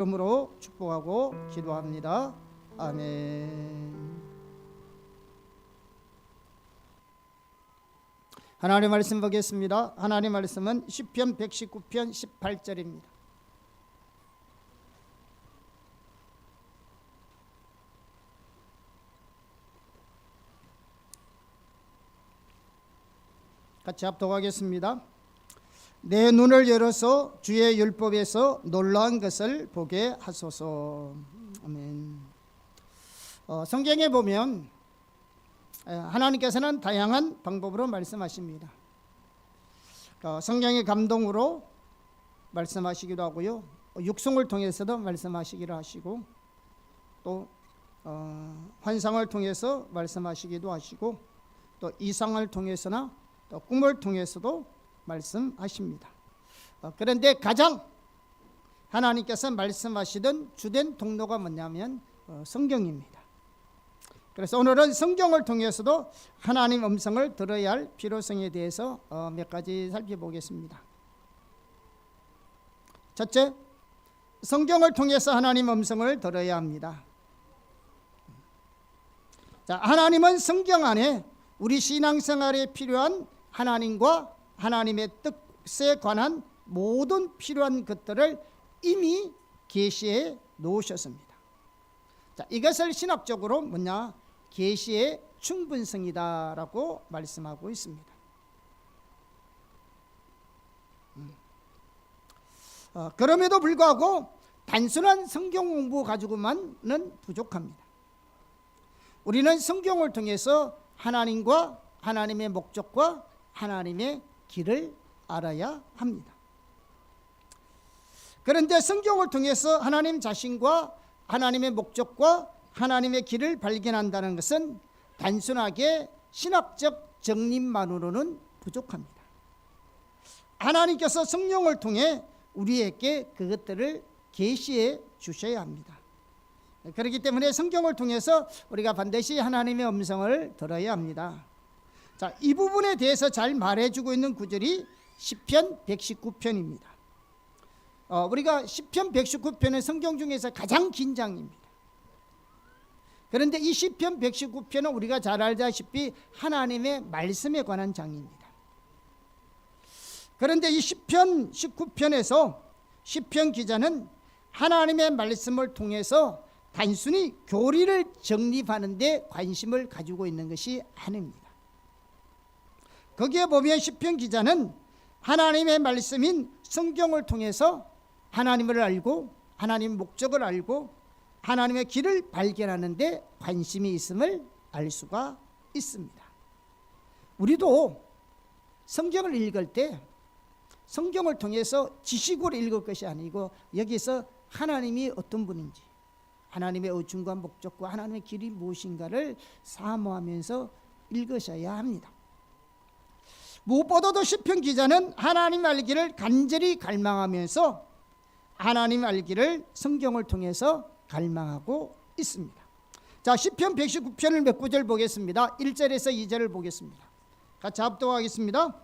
이름으로 축복하고 기도합니다. 아멘. 하나님 말씀 보겠습니다. 하나님 말씀은 시편 119편 18절입니다. 같이 합독하겠습니다. 내 눈을 열어서 주의 율법에서 놀라운 것을 보게 하소서. 아멘. 성경에 보면 하나님께서는 다양한 방법으로 말씀하십니다. 성령의 감동으로 말씀하시기도 하고요, 육성을 통해서도 말씀하시기도 하시고, 또 환상을 통해서 말씀하시기도 하시고, 또 이상을 통해서나 또 꿈을 통해서도 말씀하십니다. 그런데 가장 하나님께서 말씀하시던 주된 통로가 뭐냐면 성경입니다. 그래서 오늘은 성경을 통해서도 하나님 음성을 들어야 할 필요성에 대해서 몇 가지 살펴보겠습니다. 첫째, 성경을 통해서 하나님 음성을 들어야 합니다. 자, 하나님은 성경 안에 우리 신앙생활에 필요한 하나님과 하나님의 뜻에 관한 모든 필요한 것들을 이미 계시해 놓으셨습니다. 자, 이것을 신학적으로 뭐냐? 계시의 충분성이다라고 말씀하고 있습니다. 그럼에도 불구하고 단순한 성경 공부 가지고만은 부족합니다. 우리는 성경을 통해서 하나님과 하나님의 목적과 하나님의 길을 알아야 합니다. 그런데 성경을 통해서 하나님 자신과 하나님의 목적과 하나님의 길을 발견한다는 것은 단순하게 신학적 정립만으로는 부족합니다. 하나님께서 성령을 통해 우리에게 그것들을 계시해 주셔야 합니다. 그렇기 때문에 성경을 통해서 우리가 반드시 하나님의 음성을 들어야 합니다. 자, 이 부분에 대해서 잘 말해주고 있는 구절이 시편 119편입니다. 우리가 시편 119편은 성경 중에서 가장 긴 장입니다. 그런데 이 시편 119편은 우리가 잘 알다시피 하나님의 말씀에 관한 장입니다. 그런데 이 시편 19편에서 시편 기자는 하나님의 말씀을 통해서 단순히 교리를 정립하는 데 관심을 가지고 있는 것이 아닙니다. 거기에 보면 시편 기자는 하나님의 말씀인 성경을 통해서 하나님을 알고 하나님의 목적을 알고 하나님의 길을 발견하는 데 관심이 있음을 알 수가 있습니다. 우리도 성경을 읽을 때 성경을 통해서 지식으로 읽을 것이 아니고 여기서 하나님이 어떤 분인지, 하나님의 의중과 목적과 하나님의 길이 무엇인가를 사모하면서 읽으셔야 합니다. 무엇보다도 시편 기자는 하나님 알기를 간절히 갈망하면서 하나님 알기를 성경을 통해서 갈망하고 있습니다. 자, 시편 119편을 몇 구절 보겠습니다. 1절에서 2절을 보겠습니다. 같이 합독하겠습니다.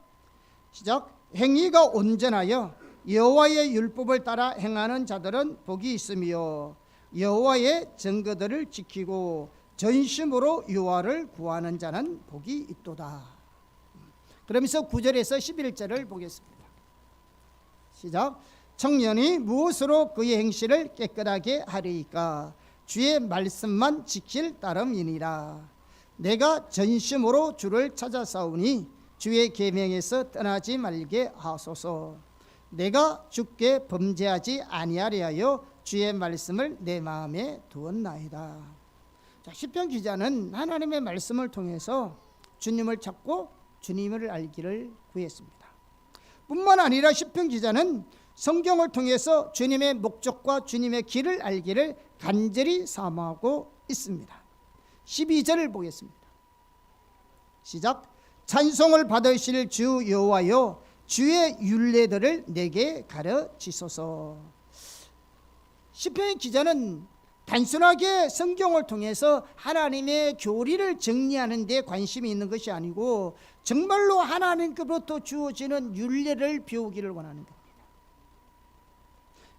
시작. 행위가 온전하여 여호와의 율법을 따라 행하는 자들은 복이 있으며 여호와의 증거들을 지키고 전심으로 여호와를 구하는 자는 복이 있도다. 그러면서 9절에서 11절을 보겠습니다. 시작. 청년이 무엇으로 그의 행실을 깨끗하게 하리이까? 주의 말씀만 지킬 따름이니라. 내가 전심으로 주를 찾아싸우니 주의 계명에서 떠나지 말게 하소서. 내가 주께 범죄하지 아니하려 하여 주의 말씀을 내 마음에 두었나이다. 자, 시편 기자는 하나님의 말씀을 통해서 주님을 찾고 주님을 알기를 구했습니다. 뿐만 아니라 시편 기자는 성경을 통해서 주님의 목적과 주님의 길을 알기를 간절히 사모하고 있습니다. 12절을 보겠습니다. 시작. 찬송을 받으실 주 여호와여, 주의 율례들을 내게 가르치소서. 시편 기자는 단순하게 성경을 통해서 하나님의 교리를 정리하는 데 관심이 있는 것이 아니고 정말로 하나님께로부터 주어지는 율례를 배우기를 원하는 겁니다.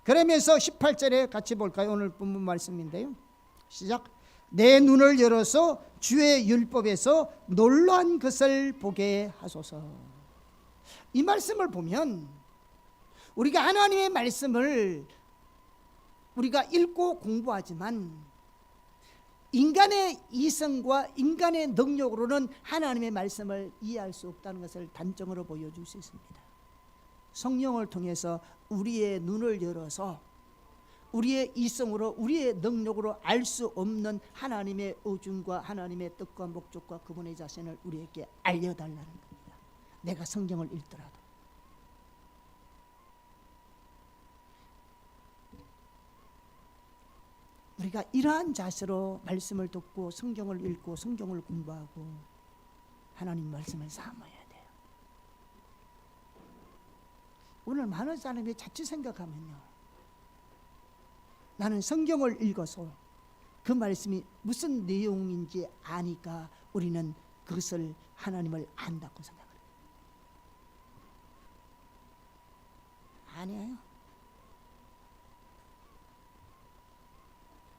그러면서 18절에 같이 볼까요? 오늘 본문 말씀인데요. 시작. 내 눈을 열어서 주의 율법에서 놀라운 것을 보게 하소서. 이 말씀을 보면 우리가 하나님의 말씀을 우리가 읽고 공부하지만 인간의 이성과 인간의 능력으로는 하나님의 말씀을 이해할 수 없다는 것을 단정으로 보여줄 수 있습니다. 성령을 통해서 우리의 눈을 열어서 우리의 이성으로 우리의 능력으로 알 수 없는 하나님의 의중과 하나님의 뜻과 목적과 그분의 자신을 우리에게 알려달라는 겁니다. 내가 성경을 읽더라도. 우리가 이러한 자세로 말씀을 듣고 성경을 읽고 성경을 공부하고 하나님 말씀을 사모해야 돼요. 오늘 많은 사람이 자칫 생각하면요, 나는 성경을 읽어서 그 말씀이 무슨 내용인지 아니까 우리는 그것을 하나님을 안다고 생각해요. 아니에요.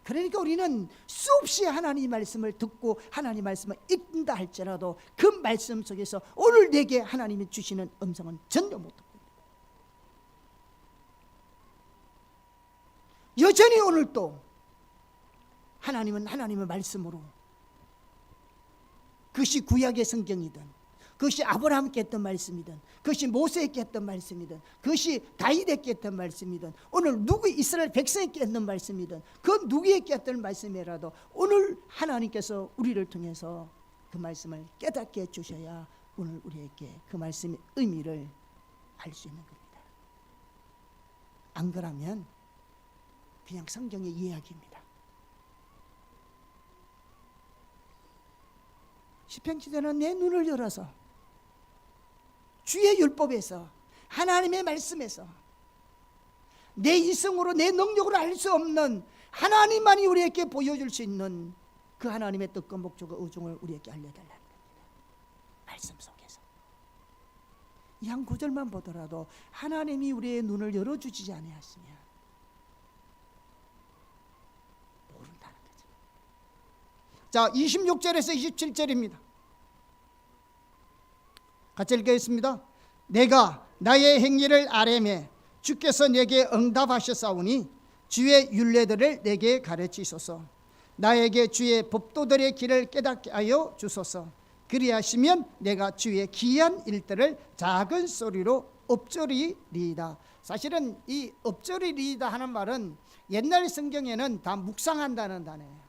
그러니까 우리는 수없이 하나님 말씀을 듣고 하나님 말씀을 읽는다 할지라도 그 말씀 속에서 오늘 내게 하나님이 주시는 음성은 전혀 못 듣고 있는 거예요. 여전히 오늘도 하나님은 하나님의 말씀으로, 그것이 구약의 성경이든 그것이 아브라함께 했던 말씀이든 그것이 모세에게 했던 말씀이든 그것이 다윗에게 했던 말씀이든 오늘 누구 이스라엘 백성에게 했던 말씀이든 그 누구에게 했던 말씀이라도 오늘 하나님께서 우리를 통해서 그 말씀을 깨닫게 해주셔야 오늘 우리에게 그 말씀의 의미를 알 수 있는 겁니다. 안 그러면 그냥 성경의 이야기입니다. 시편 기자는 내 눈을 열어서 주의 율법에서 하나님의 말씀에서 내 이성으로 내 능력으로 알 수 없는 하나님만이 우리에게 보여줄 수 있는 그 하나님의 뜻과 목적과 의중을 우리에게 알려달라는 겁니다. 말씀 속에서 이 한 구절만 보더라도 하나님이 우리의 눈을 열어주지 아니하시면 모른다는 거죠. 자, 26절에서 27절입니다. 같이 읽겠습니다. 내가 나의 행위를 아뢰매 주께서 내게 응답하셨사오니 주의 율례들을 내게 가르치소서. 나에게 주의 법도들의 길을 깨닫게 하여 주소서. 그리하시면 내가 주의 기이한 일들을 작은 소리로 읊조리리이다. 사실은 이 읊조리리이다 하는 말은 옛날 성경에는 다 묵상한다는 단어예요.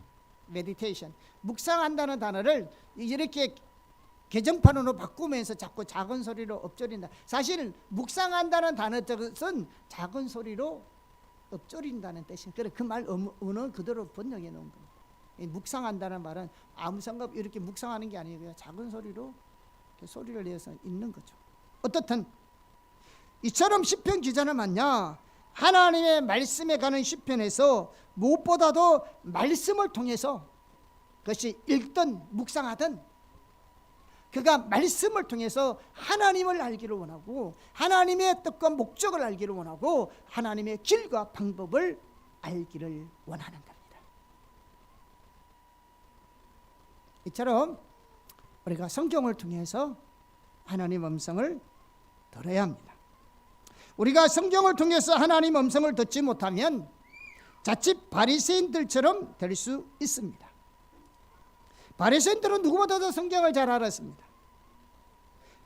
메디테이션, 묵상한다는 단어를 이렇게 개정판으로 바꾸면서 자꾸 작은 소리로 읊조린다. 사실 묵상한다는 단어 뜻은 작은 소리로 읊조린다는 뜻이에요. 그래 그 말 언어 그대로 번역해 놓은 겁니다. 묵상한다는 말은 아무 생각 이렇게 묵상하는 게 아니고요, 작은 소리로 이렇게 소리를 내서 읽는 거죠. 어떻든 이처럼 시편 기자는 맞냐, 하나님의 말씀에 가는 시편에서 무엇보다도 말씀을 통해서 그것이 읽든 묵상하든 그가 말씀을 통해서 하나님을 알기를 원하고 하나님의 뜻과 목적을 알기를 원하고 하나님의 길과 방법을 알기를 원하는 겁니다. 이처럼 우리가 성경을 통해서 하나님 음성을 들어야 합니다. 우리가 성경을 통해서 하나님 음성을 듣지 못하면 자칫 바리새인들처럼 될 수 있습니다. 바리새인들은 누구보다도 성경을 잘 알았습니다.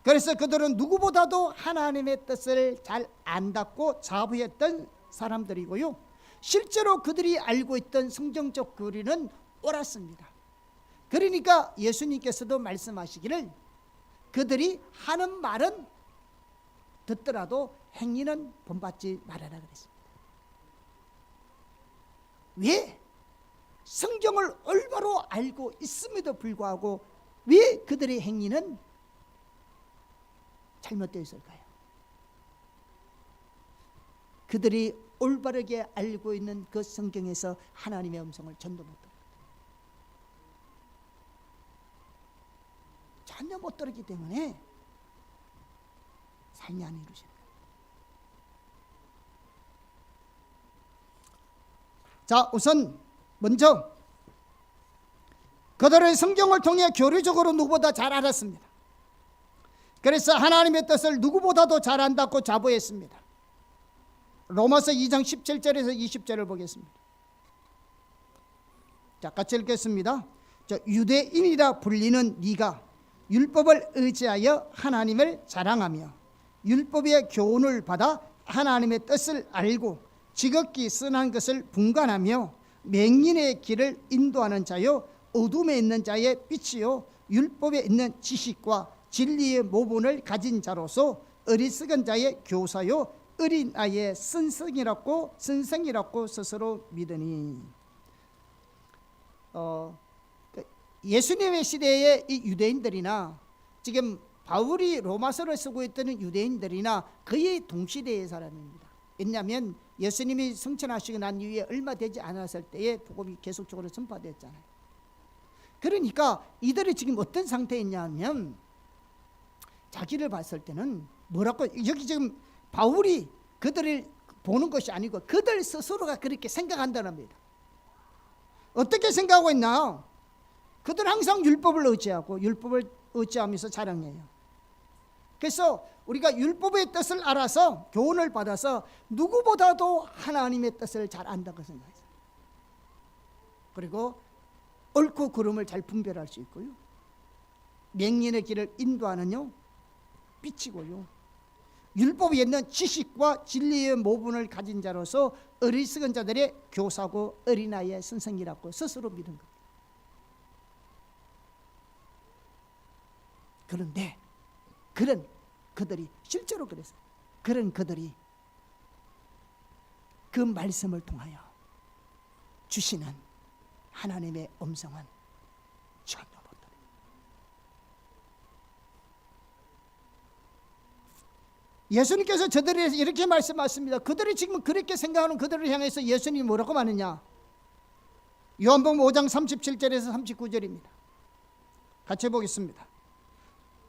그래서 그들은 누구보다도 하나님의 뜻을 잘 안다고 자부했던 사람들이고요, 실제로 그들이 알고 있던 성경적 교리는 옳았습니다. 그러니까 예수님께서도 말씀하시기를 그들이 하는 말은 듣더라도 행위는 본받지 말아라 그랬습니다. 왜? 성경을 올바로 알고 있음에도 불구하고 왜 그들의 행위는 잘못되어 있을까요? 그들이 올바르게 알고 있는 그 성경에서 하나님의 음성을 전혀 못 들었기 때문에, 전혀 못 들었기 때문에 삶이 안 이루어지는 거예요. 자, 우선 먼저 그들은 성경을 통해 교리적으로 누구보다 잘 알았습니다. 그래서 하나님의 뜻을 누구보다도 잘 안다고 자부했습니다. 로마서 2장 17절에서 20절을 보겠습니다. 자, 같이 읽겠습니다. 유대인이라 불리는 네가 율법을 의지하여 하나님을 자랑하며 율법의 교훈을 받아 하나님의 뜻을 알고 지극히 선한 것을 분간하며 맹인의 길을 인도하는 자요 어둠에 있는 자의 빛이요 율법에 있는 지식과 진리의 모본을 가진 자로서 어리석은 자의 교사요 어린아이의 선생이라고 스스로 믿으니. 예수님의 시대의 이 유대인들이나 지금 바울이 로마서를 쓰고 있던 유대인들이나 거의 동시대의 사람입니다. 왜냐하면 예수님이 승천하시고 난 이후에 얼마 되지 않았을 때에 복음이 계속적으로 전파됐잖아요. 그러니까 이들이 지금 어떤 상태에 있냐면 자기를 봤을 때는 뭐라고, 여기 지금 바울이 그들을 보는 것이 아니고 그들 스스로가 그렇게 생각한다는 겁니다. 어떻게 생각하고 있나? 그들은 항상 율법을 의지하고 율법을 의지하면서 자랑해요. 그래서 우리가 율법의 뜻을 알아서 교훈을 받아서 누구보다도 하나님의 뜻을 잘 안다고 생각해요. 그리고 옳고 그름을 잘 분별할 수 있고요. 맹인의 길을 인도하는요 빛이고요. 율법에 있는 지식과 진리의 모분을 가진 자로서 어리석은 자들의 교사고 어린아이의 선생이라고 스스로 믿은 겁니다. 그런데 그런 그들이 실제로 그랬어요. 그런 그들이 그 말씀을 통하여 주시는 하나님의 음성은 전혀 못 들어요. 예수님께서 저들에게 이렇게 말씀하십니다. 그들이 지금 그렇게 생각하는 그들을 향해서 예수님이 뭐라고 말하느냐? 요한복음 5장 37절에서 39절입니다. 같이 보겠습니다.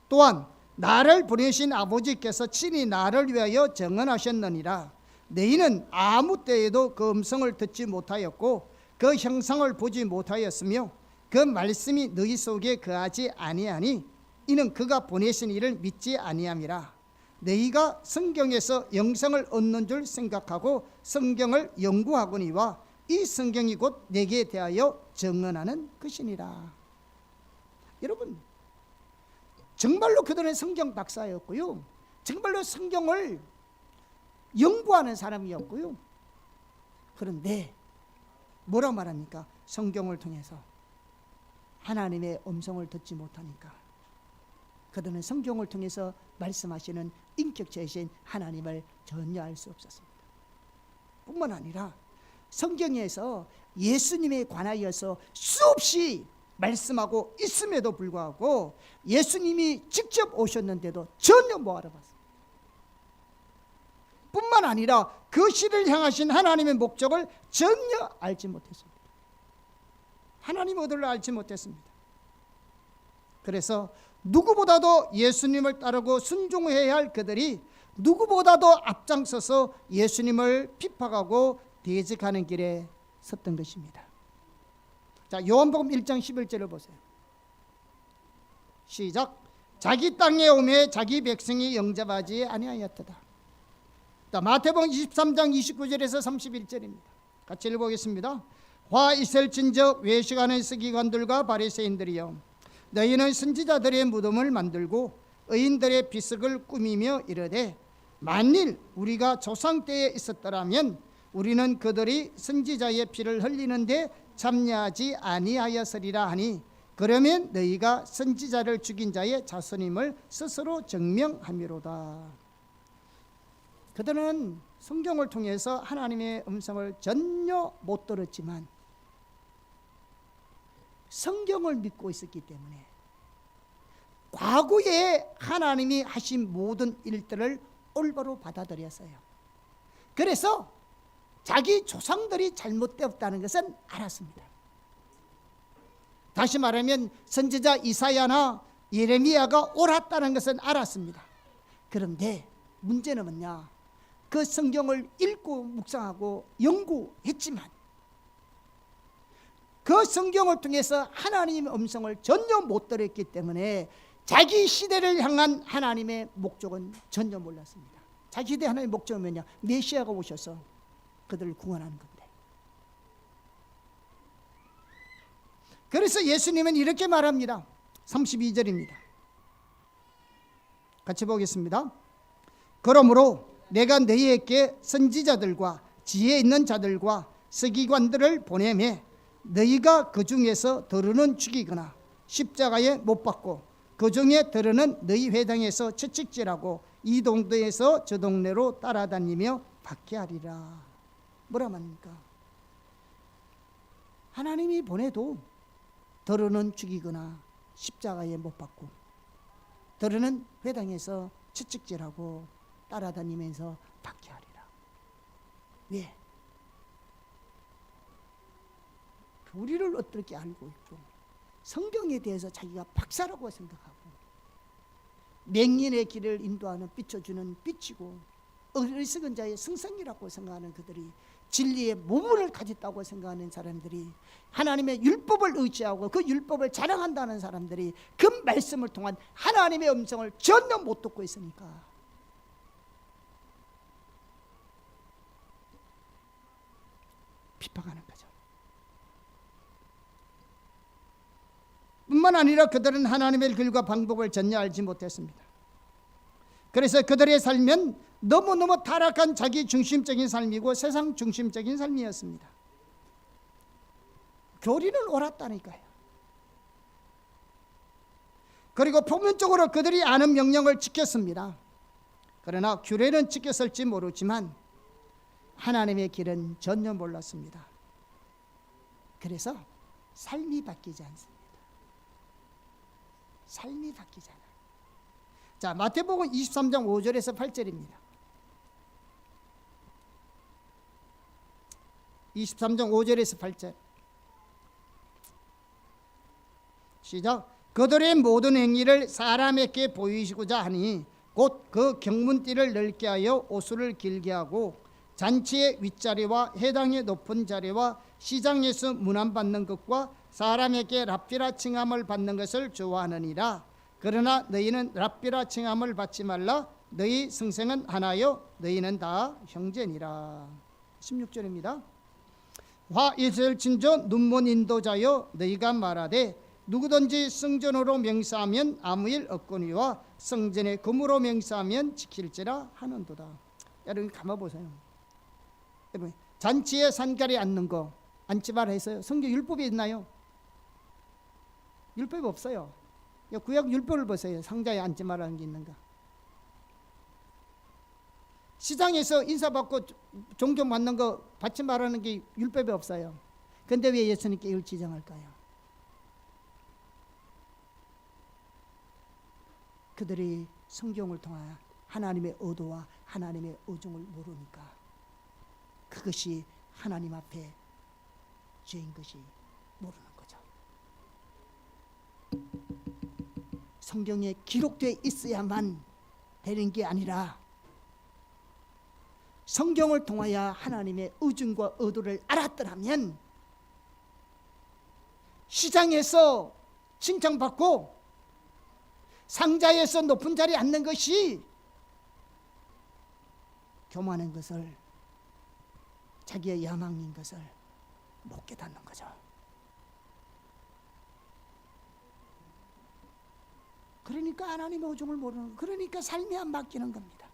또한 나를 보내신 아버지께서 친히 나를 위하여 정언하셨느니라. 너희는 아무 때에도 그 음성을 듣지 못하였고 그 형상을 보지 못하였으며 그 말씀이 너희 속에 거하지 아니하니 이는 그가 보내신 이를 믿지 아니함이라. 너희가 성경에서 영생을 얻는 줄 생각하고 성경을 연구하거니와 이 성경이 곧 내게 대하여 정언하는 것이니라. 여러분, 정말로 그들은 성경 박사였고요, 정말로 성경을 연구하는 사람이었고요. 그런데 뭐라 말합니까? 성경을 통해서 하나님의 음성을 듣지 못하니까 그들은 성경을 통해서 말씀하시는 인격체이신 하나님을 전혀 알 수 없었습니다. 뿐만 아니라 성경에서 예수님에 관하여서 수없이 말씀하고 있음에도 불구하고 예수님이 직접 오셨는데도 전혀 못 알아봤습니다. 뿐만 아니라 그 시를 향하신 하나님의 목적을 전혀 알지 못했습니다. 하나님 어디를 알지 못했습니다. 그래서 누구보다도 예수님을 따르고 순종해야 할 그들이 누구보다도 앞장서서 예수님을 핍박하고 대적하는 길에 섰던 것입니다. 자, 요한복음 1장 11절을 보세요. 시작. 자기 땅에 오매 자기 백성이 영접하지 아니하였도다. 마태복음 23장 29절에서 31절입니다. 같이 읽어보겠습니다. 화 있을진저 외식하는 서기관들과 바리새인들이여, 너희는 선지자들의 무덤을 만들고 의인들의 비석을 꾸미며 이르되 만일 우리가 조상 때에 있었더라면 우리는 그들이 선지자의 피를 흘리는데 참여하지 아니하였으리라 하니 그러면 너희가 선지자를 죽인 자의 자손임을 스스로 증명함이로다. 그들은 성경을 통해서 하나님의 음성을 전혀 못 들었지만 성경을 믿고 있었기 때문에 과거에 하나님이 하신 모든 일들을 올바로 받아들였어요. 그래서 자기 조상들이 잘못되었다는 것은 알았습니다. 다시 말하면 선지자 이사야나 예레미야가 옳았다는 것은 알았습니다. 그런데 문제는 뭐냐? 그 성경을 읽고 묵상하고 연구했지만 그 성경을 통해서 하나님의 음성을 전혀 못 들었기 때문에 자기 시대를 향한 하나님의 목적은 전혀 몰랐습니다. 자기 시대 하나님의 목적은 뭐냐? 메시아가 오셔서 그들을 구원하는 건데. 그래서 예수님은 이렇게 말합니다. 32절입니다. 같이 보겠습니다. 그러므로 내가 너희에게 선지자들과 지혜 있는 자들과 서기관들을 보내매 너희가 그 중에서 더러는 죽이거나 십자가에 못 박고 그 중에 더러는 너희 회당에서 채찍질하고 이 동네에서 저 동네로 따라다니며 박해하리라. 뭐라 말입니까? 하나님이 보내도 더러는 죽이거나 십자가에 못 박고 더러는 회당에서 채찍질하고 따라다니면서 박해하리라. 왜? 우리를 어떻게 알고 있고 성경에 대해서 자기가 박사라고 생각하고 맹인의 길을 인도하는 비춰주는 빛이고 어리석은 자의 승성이라고 생각하는 그들이 진리의 모문을 가졌다고 생각하는 사람들이 하나님의 율법을 의지하고 그 율법을 자랑한다는 사람들이 그 말씀을 통한 하나님의 음성을 전혀 못 듣고 있으니까 비판하는 거죠. 뿐만 아니라 그들은 하나님의 길과 방법을 전혀 알지 못했습니다. 그래서 그들의 삶은 너무너무 타락한 자기 중심적인 삶이고 세상 중심적인 삶이었습니다. 교리는 옳았다니까요. 그리고 표면적으로 그들이 아는 명령을 지켰습니다. 그러나 규례는 지켰을지 모르지만 하나님의 길은 전혀 몰랐습니다. 그래서 삶이 바뀌지 않습니다. 삶이 바뀌잖아요. 자, 마태복음 23장 5절에서 8절입니다. 23장 5절에서 8절 시작. 그들의 모든 행위를 사람에게 보이시고자 하니 곧 그 경문띠를 넓게 하여 옷을 길게 하고 잔치의 윗자리와 회당의 높은 자리와 시장에서 문안받는 것과 사람에게 랍비라 칭함을 받는 것을 좋아하느니라. 그러나 너희는 랍비라 칭함을 받지 말라. 너희 성생은 하나요 너희는 다 형제니라. 16절입니다. 화 이스라엘 친조 눈먼 인도자여 너희가 말하되 누구든지 성전으로 명사하면 아무 일 없거니와 성전에 금으로 명사하면 지킬지라 하는도다. 여러분 가만 보세요. 여러분 잔치에 산가리 앉는 거 앉지 말라 했어요. 성경 율법이 있나요? 율법이 없어요. 구약 율법을 보세요. 상자에 앉지 말라는 게 있는가? 시장에서 인사받고 종교 받는 거 받지 말라는 게 율법이 없어요. 근데 왜 예수님께 이걸 지정할까요? 그들이 성경을 통하여 하나님의 의도와 하나님의 의중을 모르니까 그것이 하나님 앞에 죄인 것이 모르는 거죠. 성경에 기록되어 있어야만 되는 게 아니라 성경을 통하여 하나님의 의중과 의도를 알았더라면 시장에서 칭찬받고 상자에서 높은 자리에 앉는 것이 교만한 것을 자기의 야망인 것을 못 깨닫는 거죠. 그러니까 하나님의 의중을 모르는, 그러니까 삶이 안 바뀌는 겁니다.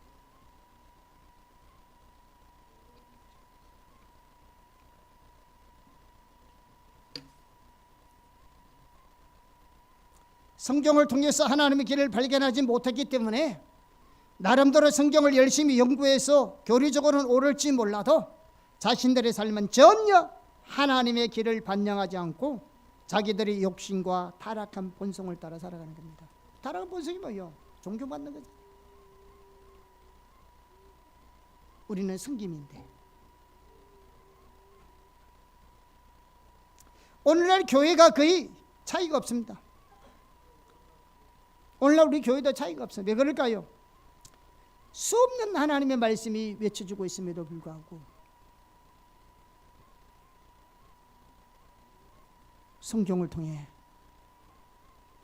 성경을 통해서 하나님의 길을 발견하지 못했기 때문에 나름대로 성경을 열심히 연구해서 교리적으로는 옳을지 몰라도 자신들의 삶은 전혀 하나님의 길을 반영하지 않고 자기들의 욕심과 타락한 본성을 따라 살아가는 겁니다. 타락한 본성이 뭐예요? 존경받는 거죠. 우리는 승김인데 오늘날 교회가 거의 차이가 없습니다. 오늘날 우리 교회도 차이가 없어요. 왜 그럴까요? 수없는 하나님의 말씀이 외쳐지고 있음에도 불구하고 성경을 통해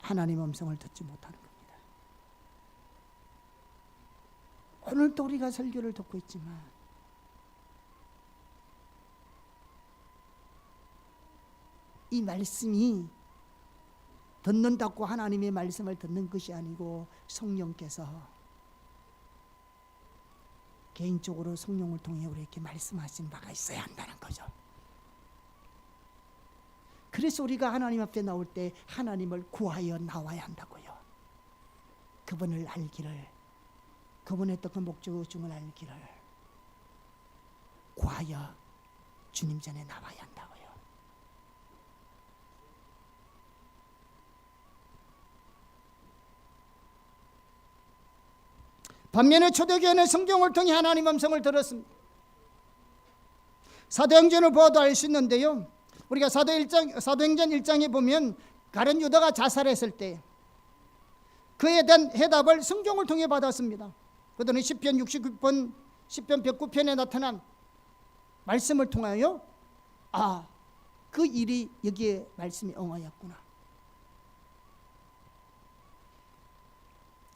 하나님 음성을 듣지 못하는 겁니다. 오늘도 우리가 설교를 듣고 있지만 이 말씀이 듣는다고 하나님의 말씀을 듣는 것이 아니고 성령께서 개인적으로 성령을 통해 우리에게 말씀하신 바가 있어야 한다는 거죠. 그래서 우리가 하나님 앞에 나올 때 하나님을 구하여 나와야 한다고요. 그분을 알기를, 그분의 뜻과 목적을 알기를 구하여 주님 전에 나와야 한다고요. 반면에 초대교회는 성경을 통해 하나님 음성을 들었습니다. 사도행전을 보아도 알 수 있는데요, 우리가 사도행전 1장에 보면 가룟 유다가 자살했을 때 그에 대한 해답을 성경을 통해 받았습니다. 그들은 시편 69편, 시편 109편에 나타난 말씀을 통하여 그 일이 여기에 말씀이 응하였구나.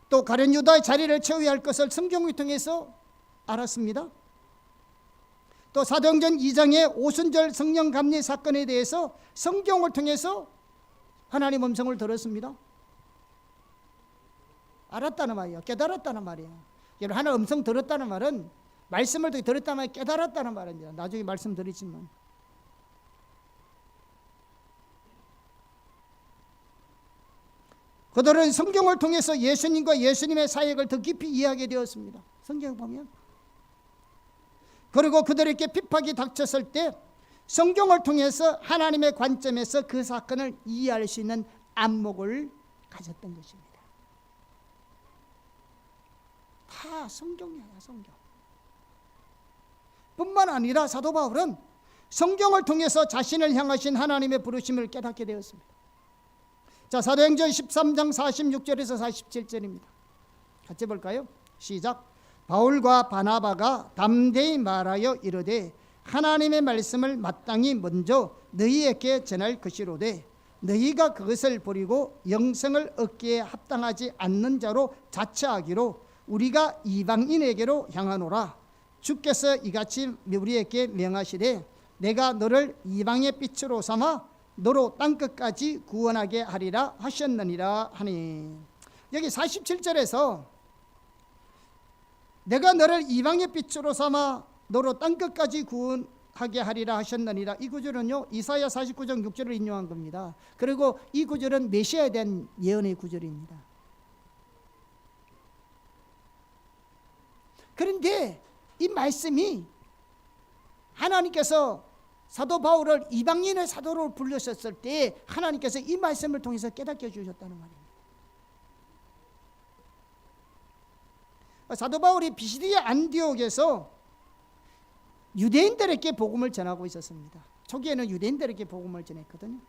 또 가룟 유다의 자리를 채워야 할 것을 성경을 통해서 알았습니다. 또 사도행전 2장의 오순절 성령 감리 사건에 대해서 성경을 통해서 하나님 음성을 들었습니다. 알았다는 말이에요. 깨달았다는 말이에요. 여러분, 하나 음성 들었다는 말은 말씀을 들었다는 말이 깨달았다는 말입니다. 나중에 말씀드리지만 그들은 성경을 통해서 예수님과 예수님의 사역을 더 깊이 이해하게 되었습니다. 성경을 보면. 그리고 그들에게 핍박이 닥쳤을 때 성경을 통해서 하나님의 관점에서 그 사건을 이해할 수 있는 안목을 가졌던 것입니다. 다 성경이야, 성경. 뿐만 아니라 사도 바울은 성경을 통해서 자신을 향하신 하나님의 부르심을 깨닫게 되었습니다. 자, 사도행전 13장 46절에서 47절입니다. 같이 볼까요? 시작. 바울과 바나바가 담대히 말하여 이르되 하나님의 말씀을 마땅히 먼저 너희에게 전할 것이로되 너희가 그것을 버리고 영생을 얻기에 합당하지 않는 자로 자처하기로 우리가 이방인에게로 향하노라. 주께서 이같이 우리에게 명하시되 내가 너를 이방의 빛으로 삼아 너로 땅끝까지 구원하게 하리라 하셨느니라 하니. 여기 47절에서 내가 너를 이방의 빛으로 삼아 너로 땅끝까지 구원하게 하리라 하셨느니라, 이 구절은요 이사야 49장 6절을 인용한 겁니다. 그리고 이 구절은 메시아에 대한 예언의 구절입니다. 그런데 이 말씀이 하나님께서 사도 바울을 이방인의 사도로 불러셨을 때 하나님께서 이 말씀을 통해서 깨닫게 해주셨다는 말입니다. 사도 바울이 비시디아 안디옥에서 유대인들에게 복음을 전하고 있었습니다. 초기에는 유대인들에게 복음을 전했거든요.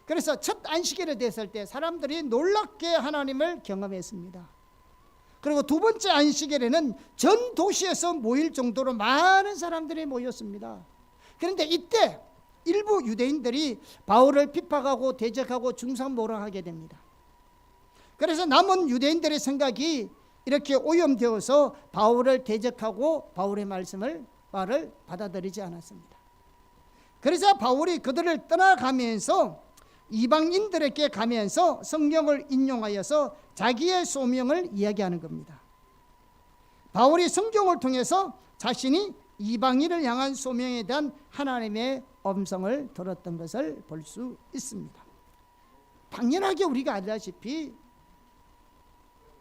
그래서 첫 안식일이 됐을 때 사람들이 놀랍게 하나님을 경험했습니다. 그리고 두 번째 안식일에는 전 도시에서 모일 정도로 많은 사람들이 모였습니다. 그런데 이때 일부 유대인들이 바울을 핍박하고 대적하고 중상모략하게 됩니다. 그래서 남은 유대인들의 생각이 이렇게 오염되어서 바울을 대적하고 바울의 말을 받아들이지 않았습니다. 그래서 바울이 그들을 떠나가면서 이방인들에게 가면서 성경을 인용하여서 자기의 소명을 이야기하는 겁니다. 바울이 성경을 통해서 자신이 이방인을 향한 소명에 대한 하나님의 음성을 들었던 것을 볼 수 있습니다. 당연하게 우리가 알다시피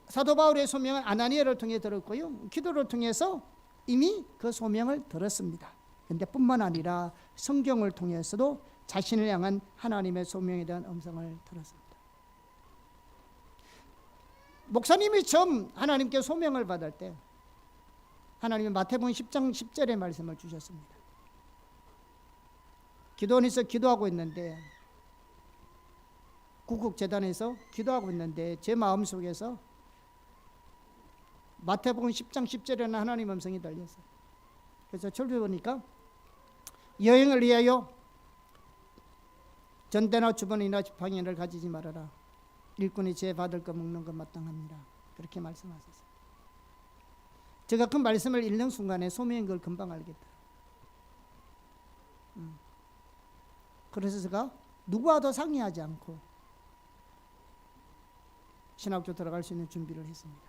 사도 바울의 소명은 아나니아를 통해 들었고요, 기도를 통해서 이미 그 소명을 들었습니다. 그런데 뿐만 아니라 성경을 통해서도 자신을 향한 하나님의 소명에 대한 음성을 들었습니다. 목사님이 처음 하나님께 소명을 받을 때 하나님이 마태복음 10장 10절의 말씀을 주셨습니다. 기도원에서 기도하고 있는데, 구국재단에서 기도하고 있는데 제 마음속에서 마태복음 10장 10절에는 하나님 음성이 들렸어요. 그래서 철저히 보니까 여행을 위하여 전대나 주번이나 지팡이를 가지지 말아라. 일꾼이 죄 받을 거 먹는 것 마땅합니다. 그렇게 말씀하셨어요. 제가 그 말씀을 읽는 순간에 소명인 걸 금방 알겠다. 그래서 제가 누구와도 상의하지 않고 신학교 들어갈 수 있는 준비를 했습니다.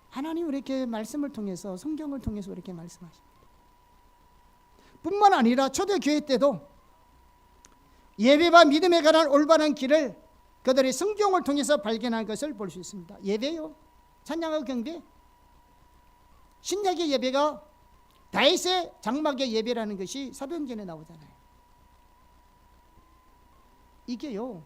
하나님은 이렇게 말씀을 통해서, 성경을 통해서 이렇게 말씀하십니다. 뿐만 아니라 초대교회 때도 예배와 믿음에 관한 올바른 길을 그들이 성경을 통해서 발견한 것을 볼 수 있습니다. 예배요, 찬양과 경배, 신약의 예배가 다윗의 장막의 예배라는 것이 사도행전에 나오잖아요. 이게요,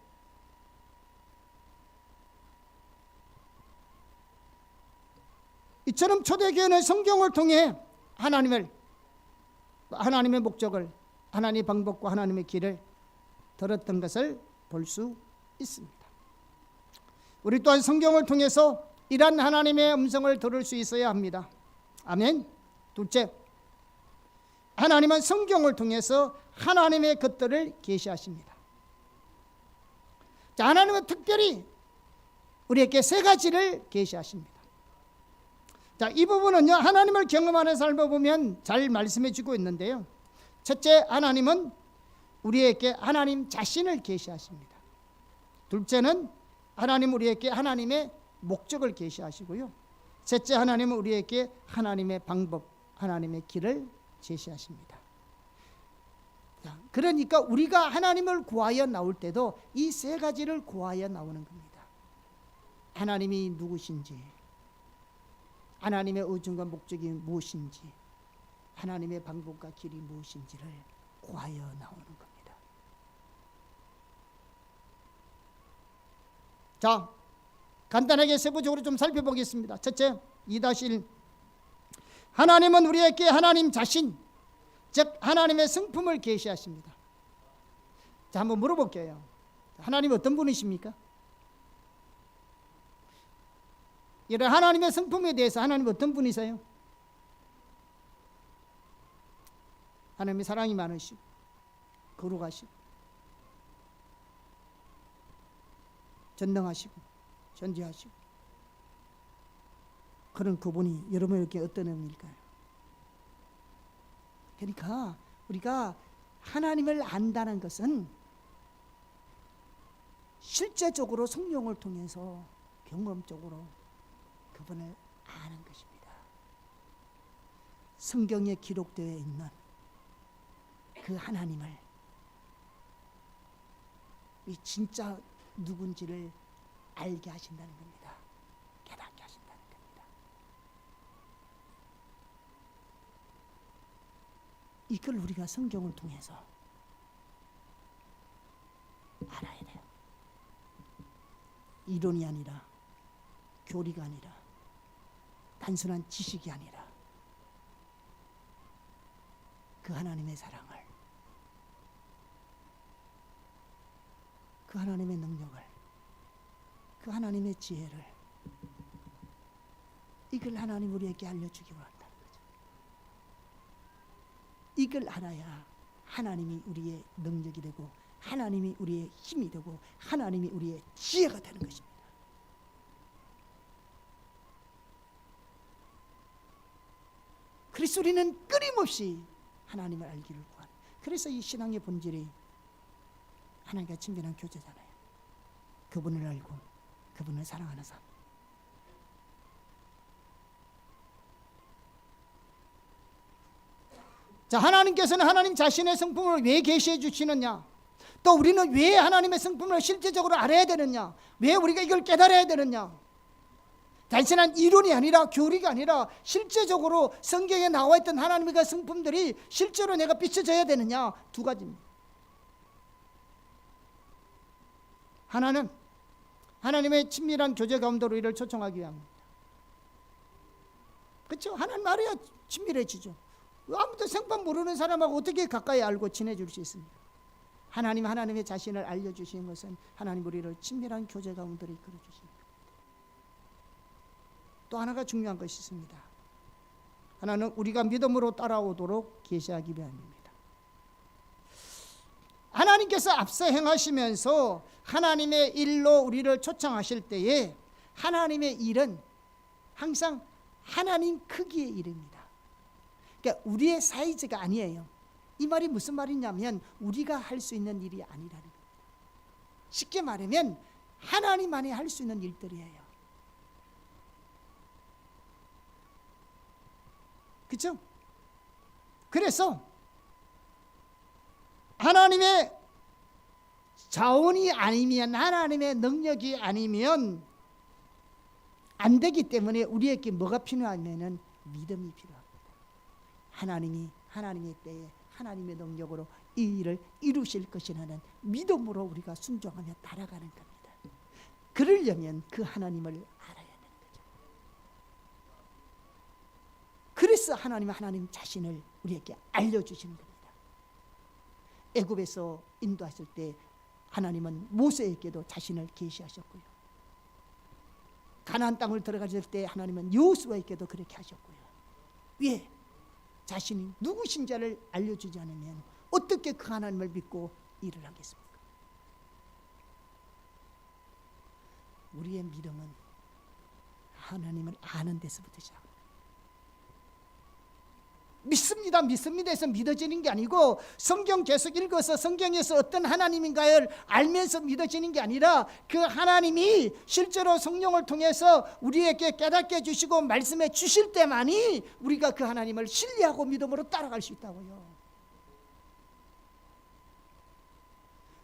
이처럼 초대교회는 성경을 통해 하나님의 목적을, 하나님의 방법과 하나님의 길을 들었던 것을 볼 수 있습니다. 우리 또한 성경을 통해서 이러한 하나님의 음성을 들을 수 있어야 합니다. 아멘. 둘째, 하나님은 성경을 통해서 하나님의 것들을 계시하십니다. 자, 하나님은 특별히 우리에게 세 가지를 계시하십니다. 자, 이 부분은요, 하나님을 경험하는 삶을 보면 잘 말씀해 주고 있는데요. 첫째, 하나님은 우리에게 하나님 자신을 계시하십니다. 둘째는 하나님 우리에게 하나님의 목적을 계시하시고요. 셋째, 하나님은 우리에게 하나님의 방법, 하나님의 길을 제시하십니다. 자, 그러니까 우리가 하나님을 구하여 나올 때도 이 세 가지를 구하여 나오는 겁니다. 하나님이 누구신지, 하나님의 의중과 목적이 무엇인지, 하나님의 방법과 길이 무엇인지를 구하여 나오는 겁니다. 자, 간단하게 세부적으로 좀 살펴보겠습니다. 첫째, 2-1. 하나님은 우리에게 하나님 자신, 즉 하나님의 성품을 계시하십니다. 자, 한번 물어볼게요. 하나님 어떤 분이십니까? 이런 하나님의 성품에 대해서 하나님 어떤 분이세요? 하나님이 사랑이 많으시고 거룩하시고 전능하시고 전지하시고 그런 그분이 여러분에게 어떤 의미일까요? 그러니까 우리가 하나님을 안다는 것은 실제적으로 성령을 통해서 경험적으로 그분을 아는 것입니다. 성경에 기록되어 있는 그 하나님을, 이 진짜 누군지를 알게 하신다는 겁니다. 깨닫게 하신다는 겁니다. 이걸 우리가 성경을 통해서 알아야 돼요. 이론이 아니라, 교리가 아니라, 단순한 지식이 아니라 그 하나님의 사랑을, 그 하나님의 능력을, 그 하나님의 지혜를, 이걸 하나님 우리에게 알려주기 원한다는 거죠. 이걸 알아야 하나님이 우리의 능력이 되고, 하나님이 우리의 힘이 되고, 하나님이 우리의 지혜가 되는 것입니다. 그래서 우리는 끊임없이 하나님을 알기를 구하는, 그래서 이 신앙의 본질이 하나님과 친밀한 교제잖아요. 그분을 알고 그분을 사랑하는 삶. 자, 하나님께서는 하나님 자신의 성품을 왜 계시해 주시느냐, 또 우리는 왜 하나님의 성품을 실제적으로 알아야 되느냐, 왜 우리가 이걸 깨달아야 되느냐, 단순한 이론이 아니라, 교리가 아니라 실제적으로 성경에 나와 있던 하나님의 그 성품들이 실제로 내가 비춰져야 되느냐, 두 가지입니다. 하나는 하나님의 친밀한 교제 가운데로 우리를 초청하기 위함입니다. 그렇죠? 하나님 알아야 친밀해지죠. 아무도 성품 모르는 사람하고 어떻게 가까이 알고 친해질 수 있습니까? 하나님의 자신을 알려주시는 것은 하나님 우리를 친밀한 교제 가운데로 이끌어 주십니다. 또 하나가 중요한 것이 있습니다. 하나는 우리가 믿음으로 따라오도록 계시하기 위함입니다. 하나님께서 앞서 행하시면서 하나님의 일로 우리를 초청하실 때에 하나님의 일은 항상 하나님 크기의 일입니다. 그러니까 우리의 사이즈가 아니에요. 이 말이 무슨 말이냐면 우리가 할 수 있는 일이 아니라는 겁니다. 쉽게 말하면 하나님만이 할 수 있는 일들이에요. 그렇죠? 그래서 하나님의 자원이 아니면, 하나님의 능력이 아니면 안 되기 때문에 우리에게 뭐가 필요하면은 믿음이 필요합니다. 하나님이 하나님의 때에 하나님의 능력으로 이 일을 이루실 것이라는 믿음으로 우리가 순종하며 따라가는 겁니다. 그러려면 그 하나님을 알아야 되는 거죠. 그래서 하나님은 하나님 자신을 우리에게 알려주시는 겁니다. 애굽에서 인도하실 때 하나님은 모세에게도 자신을 계시하셨고요. 가나안 땅을 들어가실 때 하나님은 여호수아에게도 그렇게 하셨고요. 왜? 자신이 누구신지를 알려주지 않으면 어떻게 그 하나님을 믿고 일을 하겠습니까? 우리의 믿음은 하나님을 아는 데서부터 시작합니다. 믿습니다 해서 믿어지는 게 아니고 성경 계속 읽어서 성경에서 어떤 하나님인가를 알면서 믿어지는 게 아니라 그 하나님이 실제로 성령을 통해서 우리에게 깨닫게 해주시고 말씀해 주실 때만이 우리가 그 하나님을 신뢰하고 믿음으로 따라갈 수 있다고요.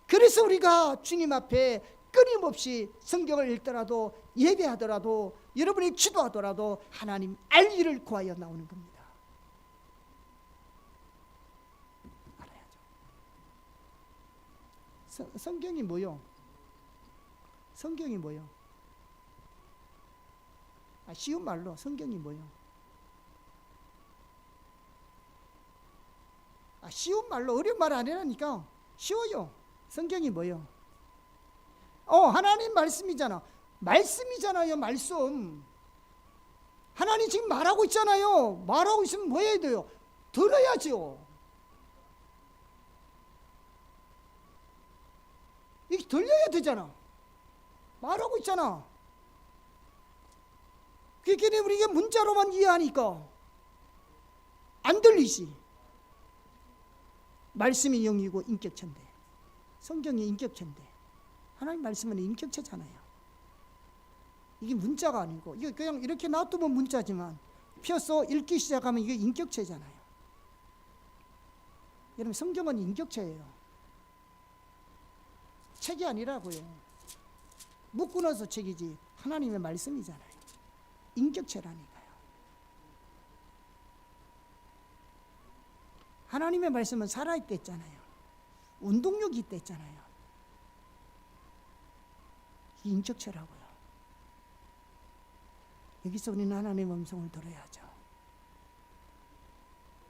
그래서 우리가 주님 앞에 끊임없이 성경을 읽더라도 예배하더라도 여러분이 기도하더라도 하나님 알 일을 구하여 나오는 겁니다. 성경이 뭐요? 성경이 뭐요? 쉬운 말로 성경이 뭐요? 쉬운 말로 어려운 말 아니라니까 쉬워요. 성경이 뭐요? 하나님 말씀이잖아. 말씀이잖아요. 말씀. 하나님 지금 말하고 있잖아요. 말하고 있으면 뭐 해야 돼요? 들어야죠. 이게 들려야 되잖아. 말하고 있잖아. 그게 우리가 문자로만 이해하니까 안 들리지. 말씀이 영이고 인격체인데, 성경이 인격체인데 하나님 말씀은 인격체잖아요. 이게 문자가 아니고 이게 그냥 이렇게 놔두면 문자지만 펴서 읽기 시작하면 이게 인격체잖아요. 여러분 성경은 인격체예요. 책이 아니라고요. 묶고 나서 책이지 하나님의 말씀이잖아요. 인격체라니까요. 하나님의 말씀은 살아있댔잖아요. 운동력이 있댔잖아요. 인격체라고요. 여기서 우리는 하나님의 음성을 들어야죠.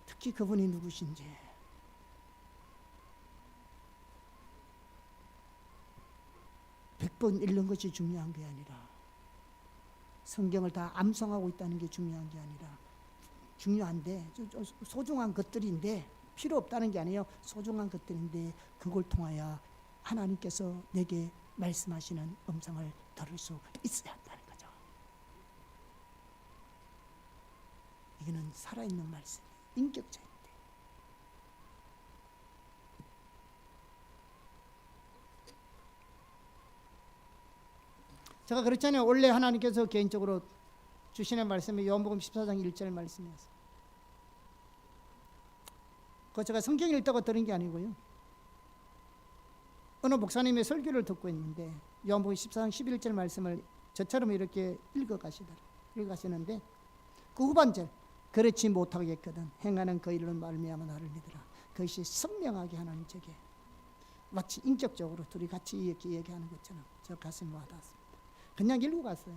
특히 그분이 누구신지. 100번 읽는 것이 중요한 게 아니라 성경을 다 암송하고 있다는 게 중요한 게 아니라 중요한데 소중한 것들인데 필요 없다는 게 아니에요. 소중한 것들인데 그걸 통하여 하나님께서 내게 말씀하시는 음성을 들을 수 있어야 한다는 거죠. 이거는 살아있는 말씀, 인격체인데. 제가 그랬잖아요. 원래 하나님께서 개인적으로 주시는 말씀이 요한복음 14장 1절 말씀이었어요. 그거 제가 성경 읽다가 들은 게 아니고요. 어느 목사님의 설교를 듣고 있는데 요한복음 14장 11절 말씀을 저처럼 이렇게 읽어가시는데 그 후반절 그렇지 못하겠거든 행하는 그 일은 말미암아 나를 믿으라. 그것이 선명하게 하나님 쪽에 마치 인격적으로 둘이 같이 이렇게 얘기하는 것처럼 저 가슴이 와닿았습니다. 그냥 읽고 갔어요.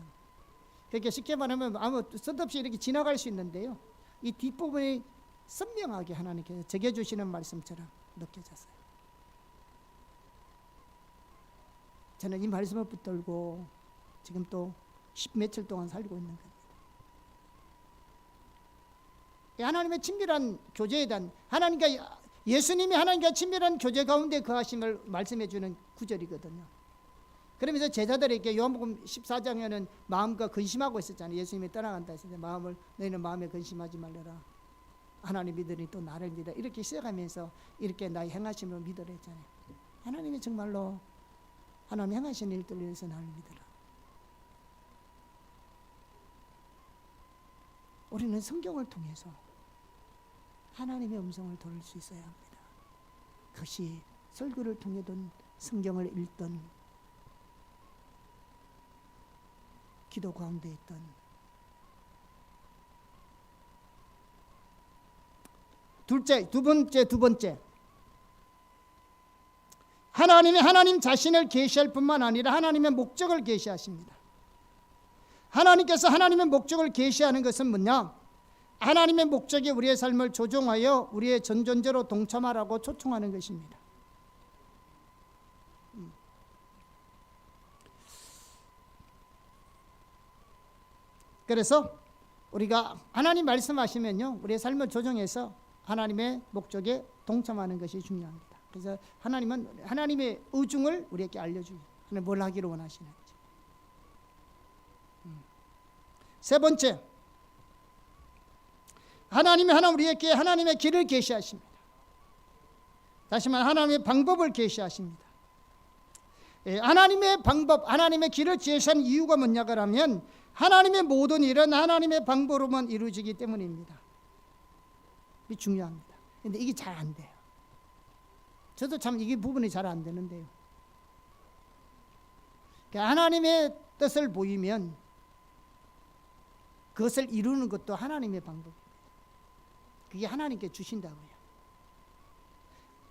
그렇게 쉽게 말하면 아무 뜻없이 이렇게 지나갈 수 있는데요. 이 뒷부분이 선명하게 하나님께서 적여주시는 말씀처럼 느껴졌어요. 저는 이 말씀을 붙들고 지금 또 10며칠 동안 살고 있는 겁니다. 하나님의 친밀한 교제에 대한 하나님과 예수님이 하나님과 친밀한 교제 가운데 거하심을 말씀해 주는 구절이거든요. 그러면서 제자들에게 요한복음 14장에는 마음과 근심하고 있었잖아요. 예수님이 떠나간다 했을 때 너희는 마음에 근심하지 말라라. 하나님 믿으니 또 나를 믿어. 이렇게 시작하면서 이렇게 나의 행하심을 믿으라 했잖아요. 하나님이 정말로 하나님 행하신 일들을 위해서 나를 믿으라. 우리는 성경을 통해서 하나님의 음성을 들을 수 있어야 합니다. 그것이 설교를 통해든 성경을 읽던 기도 가운데 있던 두 번째 하나님이 하나님 자신을 계시할 뿐만 아니라 하나님의 목적을 계시하십니다. 하나님께서 하나님의 목적을 계시하는 것은 뭐냐? 하나님의 목적이 우리의 삶을 조종하여 우리의 전존재로 동참하라고 초청하는 것입니다. 그래서 우리가 하나님 말씀하시면요, 우리의 삶을 조정해서 하나님의 목적에 동참하는 것이 중요합니다. 그래서 하나님은 하나님의 의중을 우리에게 알려주고 하나님 뭘 하기를 원하시는지. 세 번째, 하나님이 우리에게 하나님의 길을 계시하십니다. 다시 말해 하나님의 방법을 계시하십니다. 하나님의 방법, 하나님의 길을 제시한 이유가 뭐냐고 하면 하나님의 모든 일은 하나님의 방법으로만 이루어지기 때문입니다. 이게 중요합니다. 그런데 이게 잘 안 돼요. 저도 참 이게 부분이 잘 안 되는데요. 하나님의 뜻을 보이면 그것을 이루는 것도 하나님의 방법입니다. 그게 하나님께 주신다고요.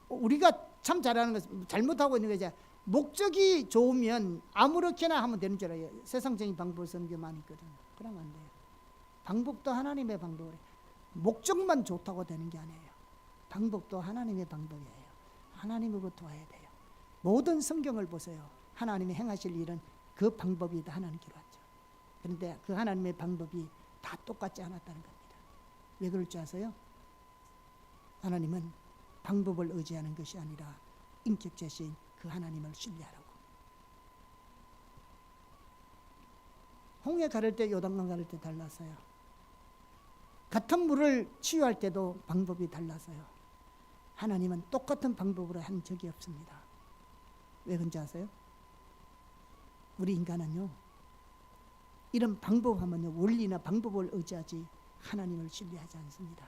우리가 참 잘하는 것은 잘못하고 있는 거죠. 목적이 좋으면 아무렇게나 하면 되는 줄 알아요. 세상적인 방법을 쓰는 게 많이 있거든요. 그러면 안 돼요. 방법도 하나님의 방법이에요. 목적만 좋다고 되는 게 아니에요. 방법도 하나님의 방법이에요. 하나님으로부터 와야 돼요. 모든 성경을 보세요. 하나님이 행하실 일은 그 방법이 다 하나님께로 왔죠. 그런데 그 하나님의 방법이 다 똑같지 않았다는 겁니다. 왜 그럴 줄 아세요? 하나님은 방법을 의지하는 것이 아니라 인격자신 그 하나님을 신뢰하라고. 홍해 가를 때 요단강 가를 때 달랐어요. 같은 물을 치유할 때도 방법이 달라서요. 하나님은 똑같은 방법으로 한 적이 없습니다. 왜 그런지 아세요? 우리 인간은요, 이런 방법하면요, 원리나 방법을 의지하지 하나님을 신뢰하지 않습니다.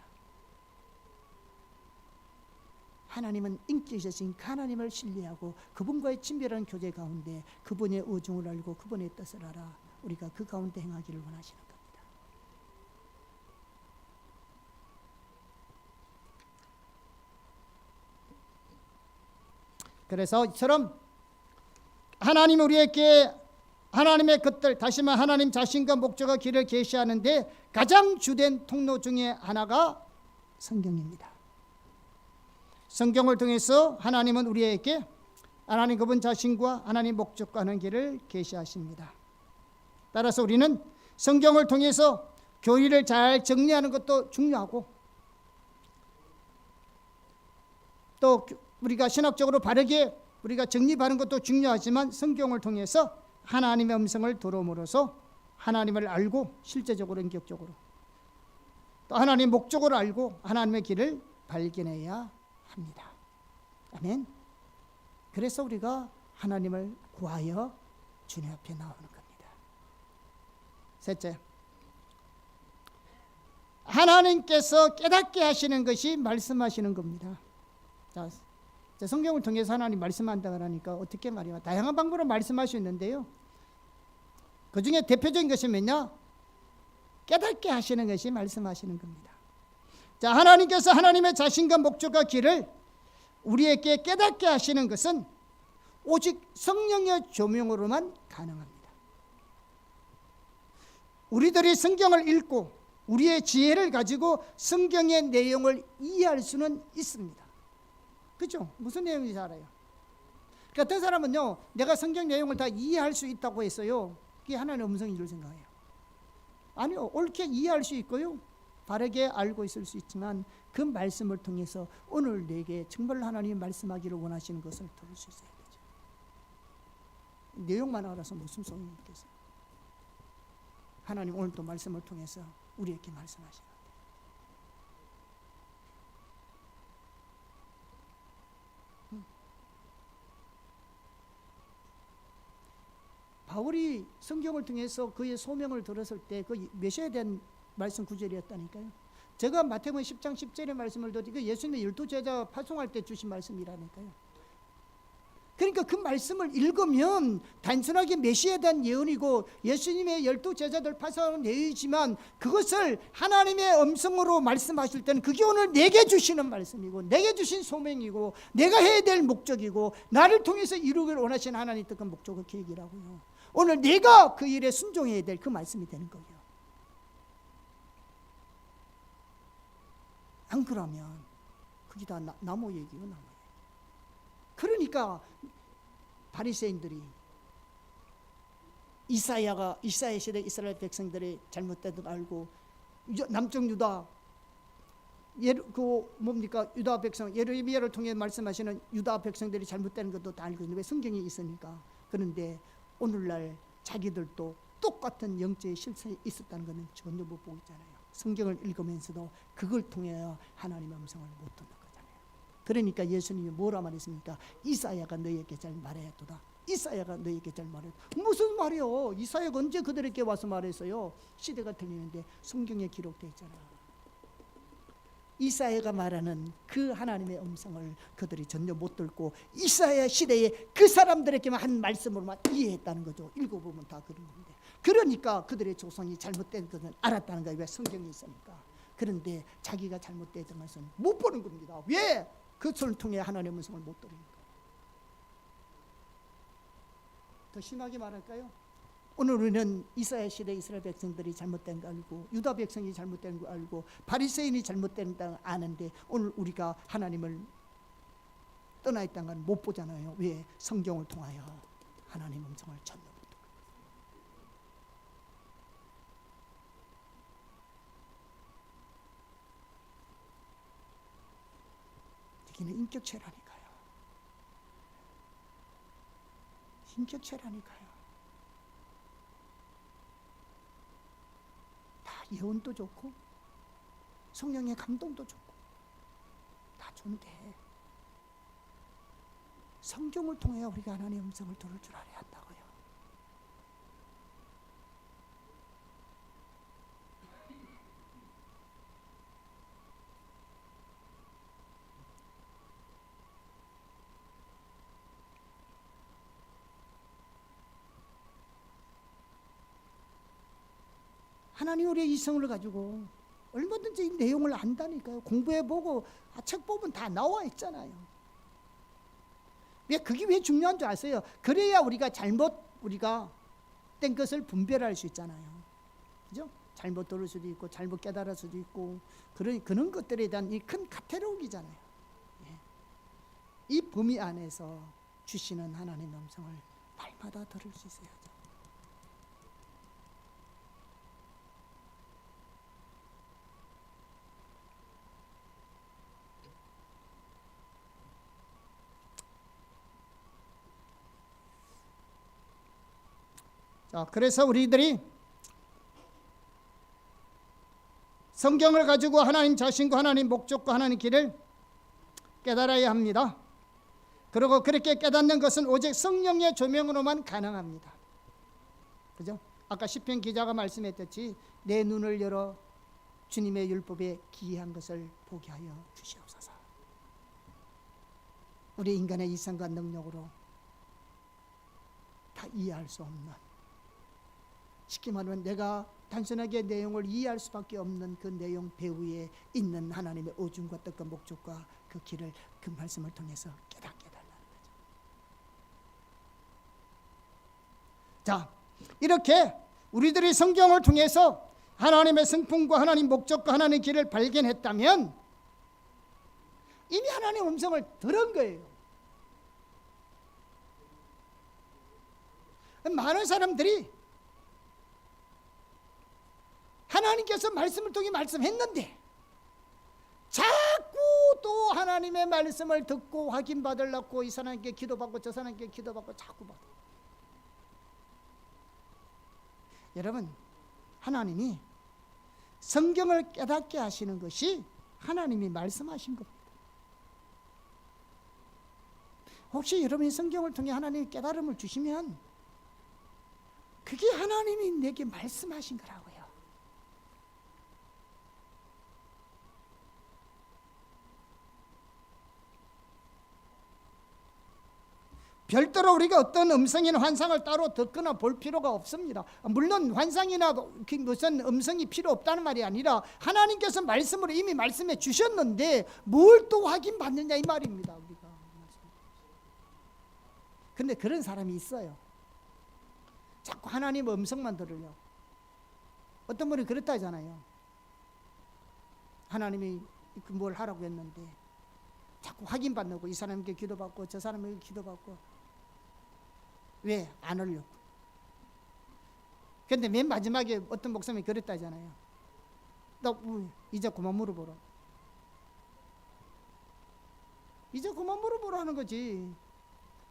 하나님은 인격이신 하나님을 신뢰하고 그분과의 친밀한 교제 가운데 그분의 의중을 알고 그분의 뜻을 알아 우리가 그 가운데 행하기를 원하시는 겁니다. 그래서 이처럼 하나님 우리에게 하나님의 것들, 다시 말해 하나님 자신과 목적과 길을 계시하는데 가장 주된 통로 중에 하나가 성경입니다. 성경을 통해서 하나님은 우리에게 하나님 그분 자신과 하나님 목적과 하는 길을 계시하십니다. 따라서 우리는 성경을 통해서 교리를 잘 정리하는 것도 중요하고 또 우리가 신학적으로 바르게 우리가 정립하는 것도 중요하지만 성경을 통해서 하나님의 음성을 들어옴으로써 하나님을 알고 실제적으로 인격적으로 또 하나님의 목적을 알고 하나님의 길을 발견해야 합니다. 아멘. 그래서 우리가 하나님을 구하여 주님 앞에 나오는 겁니다. 셋째, 하나님께서 깨닫게 하시는 것이 말씀하시는 겁니다. 자, 성경을 통해서 하나님 말씀한다고 하니까 어떻게 말이야? 다양한 방법으로 말씀할 수 있는데요. 그 중에 대표적인 것이 뭐냐? 깨닫게 하시는 것이 말씀하시는 겁니다. 자, 하나님께서 하나님의 자신과 목적과 길을 우리에게 깨닫게 하시는 것은 오직 성령의 조명으로만 가능합니다. 우리들이 성경을 읽고 우리의 지혜를 가지고 성경의 내용을 이해할 수는 있습니다. 그렇죠? 무슨 내용인지 알아요. 그러니까 어떤 사람은요, 내가 성경 내용을 다 이해할 수 있다고 했어요. 그게 하나님의 음성인 줄 생각해요. 아니요, 옳게 이해할 수 있고요. 바르게 알고 있을 수 있지만 그 말씀을 통해서 오늘 내게 정말 하나님이 말씀하기를 원하시는 것을 들을 수 있어야 되죠. 내용만 알아서 무슨 소용이 있겠어요? 하나님 오늘 또 말씀을 통해서 우리에게 말씀하시는데 바울이 성경을 통해서 그의 소명을 들었을 때 그 메시아에 대한 말씀 구절이었다니까요. 제가 마태복음 10장 10절의 말씀을 드리 그 예수님의 12제자 파송할 때 주신 말씀이라니까요. 그러니까 그 말씀을 읽으면 단순하게 메시아에 대한 예언이고 예수님의 12제자들 파송하는 내용이지만 그것을 하나님의 음성으로 말씀하실 때는 그게 오늘 내게 주시는 말씀이고 내게 주신 소명이고 내가 해야 될 목적이고 나를 통해서 이루기를 원하시는 하나님의 뜻과 목적과 계획이라고요. 오늘 내가 그 일에 순종해야 될 그 말씀이 되는 거예요. 안 그러면 그게 다 나무 얘기요, 나무 얘기. 그러니까 바리새인들이 이사야 시대 이스라엘 백성들의 잘못된 걸 알고 남쪽 유다 유다 백성 예레미야를 통해 말씀하시는 유다 백성들이 잘못된 것도 다 알고 있는데 왜 성경이 있으니까. 그런데 오늘날 자기들도 똑같은 영적인 실상이 있었다는 것은 전혀 못 보고 있잖아요. 성경을 읽으면서도 그걸 통해 하나님의 음성을 못 듣는 거잖아요. 그러니까 예수님이 뭐라 말했습니까? 이사야가 너희에게 잘 말하였도다. 이사야가 너희에게 잘 말했다. 무슨 말이요? 이사야가 언제 그들에게 와서 말했어요? 시대가 틀리는데 성경에 기록되어 있잖아요. 이사야가 말하는 그 하나님의 음성을 그들이 전혀 못 듣고 이사야 시대에 그 사람들에게만 한 말씀으로만 이해했다는 거죠. 읽어보면 다 그런 건데. 그러니까 그들의 조상이 잘못된 것은 알았다는 거예요. 왜? 성경이 있으니까. 그런데 자기가 잘못된 것은 못 보는 겁니다. 왜? 그것을 통해 하나님의 음성을 못 들으니까. 더 심하게 말할까요? 오늘 우리는 이사야 시대 이스라엘 백성들이 잘못된 거 알고 유다 백성이 잘못된 거 알고 바리새인이 잘못된 거 아는데 오늘 우리가 하나님을 떠나 있다는 건 못 보잖아요. 왜? 성경을 통하여 하나님의 음성을 전혀 못 듣고. 여기는 인격체라니까요. 인격체라니까요. 예언도 좋고 성령의 감동도 좋고 다 좋은데 성경을 통해 우리가 하나님의 음성을 들을 줄 알아야 한다고요. 하나님 우리의 이성을 가지고 얼마든지 이 내용을 안다니까요. 공부해보고 책 보면 다 나와 있잖아요. 그게 왜 중요한 줄 아세요? 그래야 우리가 우리가 된 것을 분별할 수 있잖아요. 그죠? 잘못 들을 수도 있고 잘못 깨달을 수도 있고 그런 것들에 대한 이 큰 카테고리잖아요. 이 범위 안에서 주시는 하나님의 음성을 날마다 들을 수 있어야죠. 자, 그래서 우리들이 성경을 가지고 하나님 자신과 하나님 목적과 하나님 길을 깨달아야 합니다. 그리고 그렇게 깨닫는 것은 오직 성령의 조명으로만 가능합니다. 그죠? 아까 시편 기자가 말씀했듯이 내 눈을 열어 주님의 율법에 기이한 것을 보게 하여 주시옵소서. 우리 인간의 이성과 능력으로 다 이해할 수 없는, 쉽게 말하면 내가 단순하게 내용을 이해할 수밖에 없는 그 내용 배후에 있는 하나님의 오중과 뜻과 목적과 그 길을 그 말씀을 통해서 깨닫게 달라는 거죠. 자, 이렇게 우리들이 성경을 통해서 하나님의 성품과 하나님 목적과 하나님의 길을 발견했다면 이미 하나님의 음성을 들은 거예요. 많은 사람들이 하나님께서 말씀을 통해 말씀했는데 자꾸 또 하나님의 말씀을 듣고 확인받으려고 이 사람께 기도받고 저 사람께 기도받고 자꾸 받아. 여러분, 하나님이 성경을 깨닫게 하시는 것이 하나님이 말씀하신 겁니다. 혹시 여러분이 성경을 통해 하나님이 깨달음을 주시면 그게 하나님이 내게 말씀하신 거라고요. 별도로 우리가 어떤 음성이나 환상을 따로 듣거나 볼 필요가 없습니다. 물론 환상이나 무슨 음성이 필요 없다는 말이 아니라 하나님께서 말씀으로 이미 말씀해 주셨는데 뭘 또 확인받느냐 이 말입니다. 우리가. 근데 그런 사람이 있어요. 자꾸 하나님 음성만 들으려고. 어떤 분이 그렇다 하잖아요. 하나님이 뭘 하라고 했는데 자꾸 확인받는 이 사람에게 기도받고 저 사람에게 기도받고. 왜? 안 하려고. 근데 맨 마지막에 어떤 목사님이 그랬다 하잖아요. 나 이제 그만 물어보라. 이제 그만 물어보라는 거지.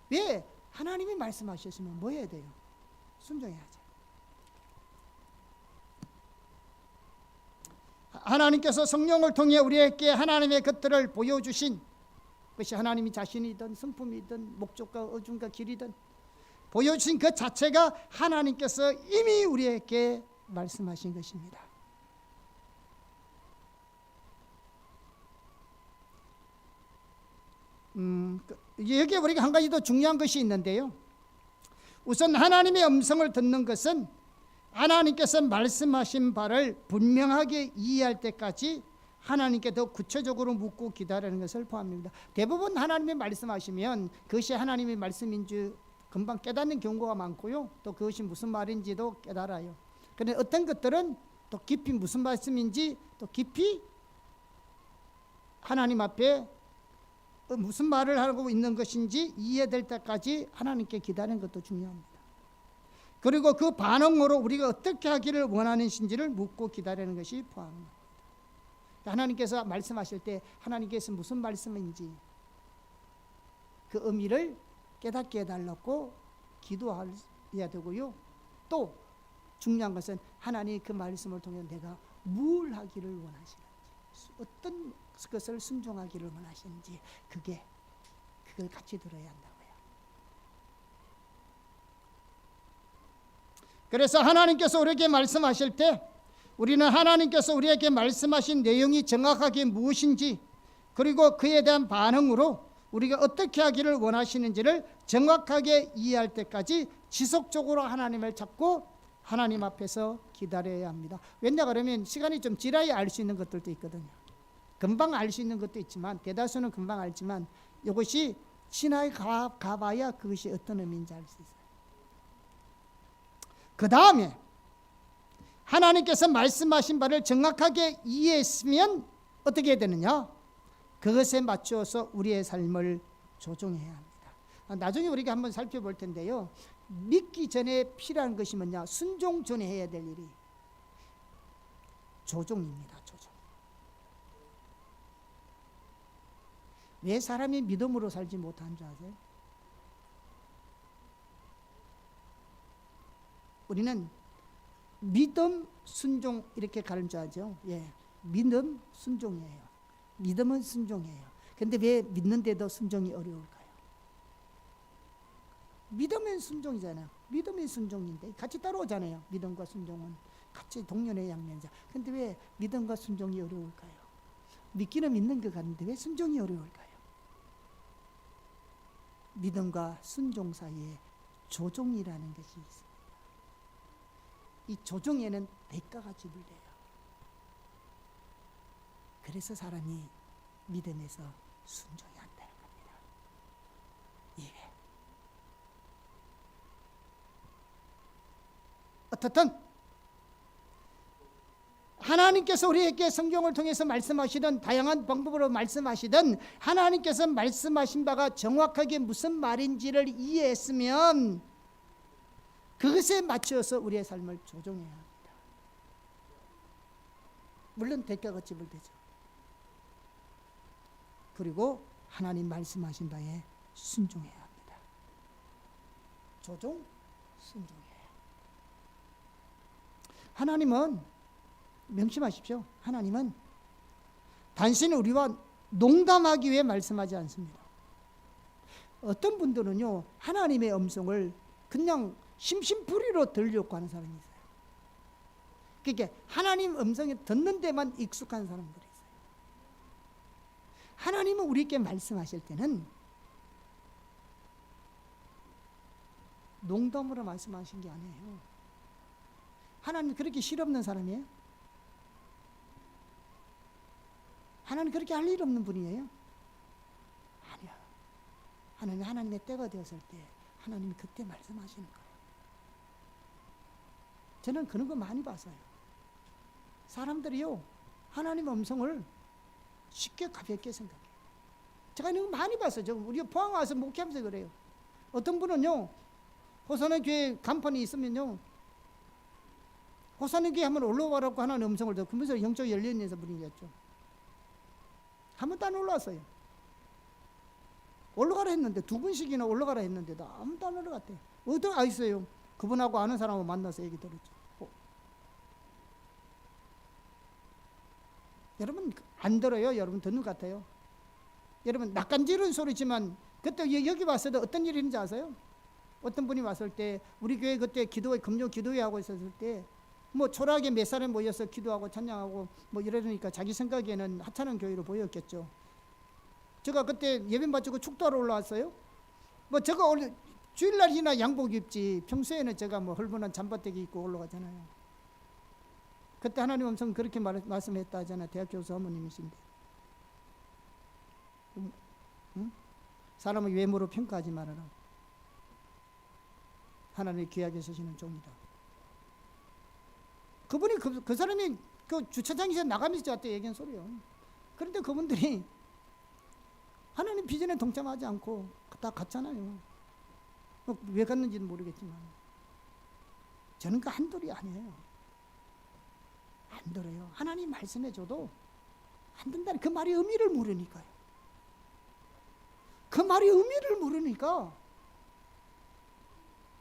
왜? 하나님이 말씀하셨으면 뭐 해야 돼요? 순종해야죠. 하나님께서 성령을 통해 우리에게 하나님의 것들을 보여주신 그것이 하나님이 자신이든 성품이든 목적과 어중과 길이든 보여주신 그 자체가 하나님께서 이미 우리에게 말씀하신 것입니다. 여기에 우리가 한 가지 더 중요한 것이 있는데요. 우선 하나님의 음성을 듣는 것은 하나님께서 말씀하신 바를 분명하게 이해할 때까지 하나님께 더 구체적으로 묻고 기다리는 것을 포함합니다. 대부분 하나님이 말씀하시면 그것이 하나님의 말씀인지 금방 깨닫는 경우가 많고요. 또 그것이 무슨 말인지도 깨달아요. 그런데 어떤 것들은 또 깊이 무슨 말씀인지 또 깊이 하나님 앞에 무슨 말을 하고 있는 것인지 이해될 때까지 하나님께 기다리는 것도 중요합니다. 그리고 그 반응으로 우리가 어떻게 하기를 원하는지를 묻고 기다리는 것이 포함합니다. 하나님께서 말씀하실 때 하나님께서 무슨 말씀인지 그 의미를 깨닫게 해달라고 기도해야 되고요. 또 중요한 것은 하나님 그 말씀을 통해 내가 뭘 하기를 원하시는지, 어떤 것을 순종하기를 원하시는지 그걸 같이 들어야 한다고요. 그래서 하나님께서 우리에게 말씀하실 때 우리는 하나님께서 우리에게 말씀하신 내용이 정확하게 무엇인지 그리고 그에 대한 반응으로 우리가 어떻게 하기를 원하시는지를 정확하게 이해할 때까지 지속적으로 하나님을 찾고 하나님 앞에서 기다려야 합니다. 왜냐 그러면 시간이 좀 지나야 알 수 있는 것들도 있거든요. 금방 알 수 있는 것도 있지만 대다수는 금방 알지만 이것이 지나야 가봐야 그것이 어떤 의미인지 알 수 있어요. 그 다음에 하나님께서 말씀하신 바를 정확하게 이해했으면 어떻게 해야 되느냐? 그것에 맞추어서 우리의 삶을 조정해야 합니다. 나중에 우리가 한번 살펴볼 텐데요. 믿기 전에 필요한 것이 뭐냐? 순종 전에 해야 될 일이 조정입니다. 조정. 왜 사람이 믿음으로 살지 못하는 줄 아세요? 우리는 믿음, 순종 이렇게 가르쳐야죠. 예, 믿음, 순종이에요. 믿음은 순종이에요. 근데 왜 믿는데도 순종이 어려울까요? 믿음은 순종이잖아요. 믿음이 순종인데 같이 따라오잖아요. 믿음과 순종은 같이 동년의 양면자. 근데 왜 믿음과 순종이 어려울까요? 믿기는 믿는 것 같은데 왜 순종이 어려울까요? 믿음과 순종 사이에 조종이라는 것이 있습니다. 이 조종에는 대가가 지불돼요. 그래서 사람이 믿음에서 순종해야 한다는 겁니다. 예. 어떻든 하나님께서 우리에게 성경을 통해서 말씀하시던 다양한 방법으로 말씀하시던 하나님께서 말씀하신 바가 정확하게 무슨 말인지를 이해했으면 그것에 맞춰서 우리의 삶을 조정해야 합니다. 물론 대가가 지불되죠. 그리고 하나님 말씀하신 바에 순종해야 합니다. 조종, 순종해야. 하나님은 명심하십시오. 하나님은 단순히 우리와 농담하기 위해 말씀하지 않습니다. 어떤 분들은요, 하나님의 음성을 그냥 심심풀이로 들으려고 하는 사람이 있어요. 그러니까 하나님 음성이 듣는 데만 익숙한 사람들이 있어요. 하나님은 우리에게 말씀하실 때는 농담으로 말씀하신 게 아니에요. 하나님 그렇게 실없는 사람이에요? 하나님 그렇게 할 일 없는 분이에요? 아니요. 하나님의 때가 되었을 때 하나님이 그때 말씀하시는 거예요. 저는 그런 거 많이 봤어요. 사람들이요, 하나님 음성을 쉽게 가볍게 생각해요. 제가 이런 거 많이 봤어요. 우리가 포항 와서 목회하면서 그래요. 어떤 분은요, 호산의 교회 간판이 있으면요, 호산의 교회 한번 올라와라고 하나님 음성을 듣고 그러면서 영적 열려있는 분이겠죠. 한 번도 안 올라왔어요. 올라가라 했는데, 2번씩이나 올라가라 했는데도 아무도 안 올라갔대요. 어디 있어요? 그분하고 아는 사람하고 만나서 얘기 들었죠. 여러분 안 들어요? 여러분 듣는 것 같아요? 여러분 낯간지러운 소리지만 그때 여기 왔을 때 어떤 일이 있는지 아세요? 어떤 분이 왔을 때 우리 교회 그때 기도회, 금요 기도회 하고 있었을 때 뭐 초라하게 몇 사람 모여서 기도하고 찬양하고 뭐 이러니까 자기 생각에는 하찮은 교회로 보였겠죠. 제가 그때 예배 마치고 축도하러 올라왔어요. 뭐 제가 오늘 주일날이나 양복 입지 평소에는 제가 뭐 헐분한 잠바떼기 입고 올라가잖아요. 그때 하나님 음성 그렇게 말씀했다 하잖아요. 대학교 사모님이신데. 응? 사람을 외모로 평가하지 말아라. 하나님이 귀하게 쓰시는 종이다. 그분이 그 사람이 그 주차장에서 나가면서 저한테 얘기한 소리예요. 그런데 그분들이 하나님 비전에 동참하지 않고 다 갔잖아요. 왜 갔는지는 모르겠지만 저는 그 한둘이 아니에요. 안 들어요. 하나님 말씀해줘도 안 된다는 그 말의 의미를 모르니까요. 그 말의 의미를 모르니까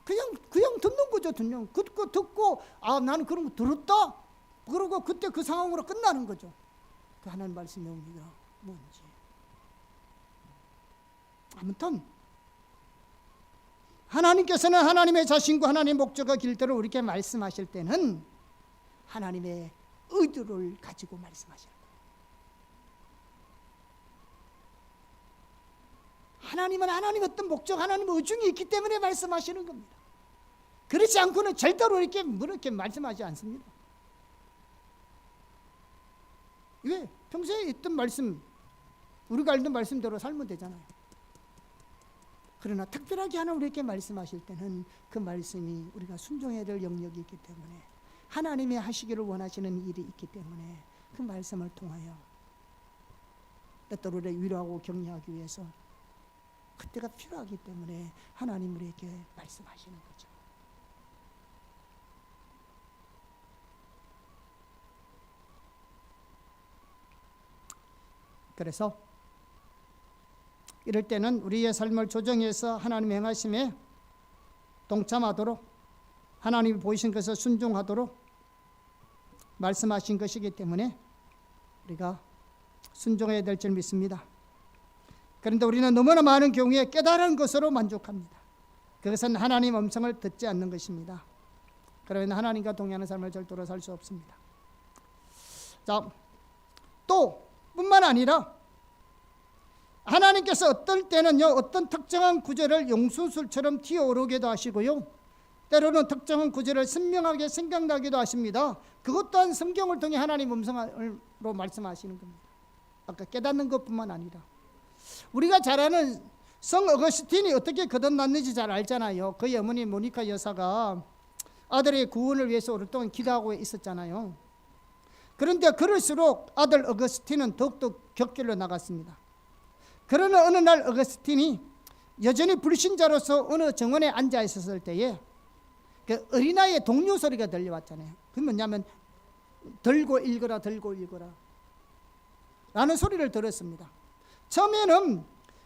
그냥 듣는 거죠. 그냥 듣고 아 나는 그런 거 들었다. 그러고 그때 그 상황으로 끝나는 거죠. 그 하나님 말씀의 의미가 뭔지. 아무튼 하나님께서는 하나님의 자신과 하나님의 목적과 길대로 우리에게 말씀하실 때는 하나님의 의도를 가지고 말씀하시는 거예요. 하나님은 하나님 어떤 목적, 하나님의 의중이 있기 때문에 말씀하시는 겁니다. 그렇지 않고는 절대로 이렇게 말씀하지 않습니다. 왜? 평소에 있던 말씀, 우리가 알던 말씀대로 살면 되잖아요. 그러나 특별하게 하나 우리에게 말씀하실 때는 그 말씀이 우리가 순종해야 될 영역이 있기 때문에 하나님의 하시기를 원하시는 일이 있기 때문에 그 말씀을 통하여 때때로 위로하고 격려하기 위해서 그때가 필요하기 때문에 하나님 우리에게 말씀하시는 거죠. 그래서 이럴 때는 우리의 삶을 조정해서 하나님의 행하심에 동참하도록 하나님이 보이신 것을 순종하도록 말씀하신 것이기 때문에 우리가 순종해야 될 줄 믿습니다. 그런데 우리는 너무나 많은 경우에 깨달은 것으로 만족합니다. 그것은 하나님 음성을 듣지 않는 것입니다. 그러면 하나님과 동행하는 삶을 절대로 살 수 없습니다. 자, 또 뿐만 아니라 하나님께서 어떨 때는요, 어떤 특정한 구절을 용수술처럼 튀어오르기도 하시고요, 때로는 특정한 구절을 선명하게 생각나기도 하십니다. 그것 또한 성경을 통해 하나님 음성으로 말씀하시는 겁니다. 아까 깨닫는 것뿐만 아니라 우리가 잘 아는 성 어거스틴이 어떻게 거듭났는지 잘 알잖아요. 그의 어머니 모니카 여사가 아들의 구원을 위해서 오랫동안 기도하고 있었잖아요. 그런데 그럴수록 아들 어거스틴은 더욱더 격결로 나갔습니다. 그러나 어느 날 어거스틴이 여전히 불신자로서 어느 정원에 앉아 있었을 때에 그 어린아이의 동요 소리가 들려왔잖아요. 그게 뭐냐면 들고 읽어라, 들고 읽어라 라는 소리를 들었습니다. 처음에는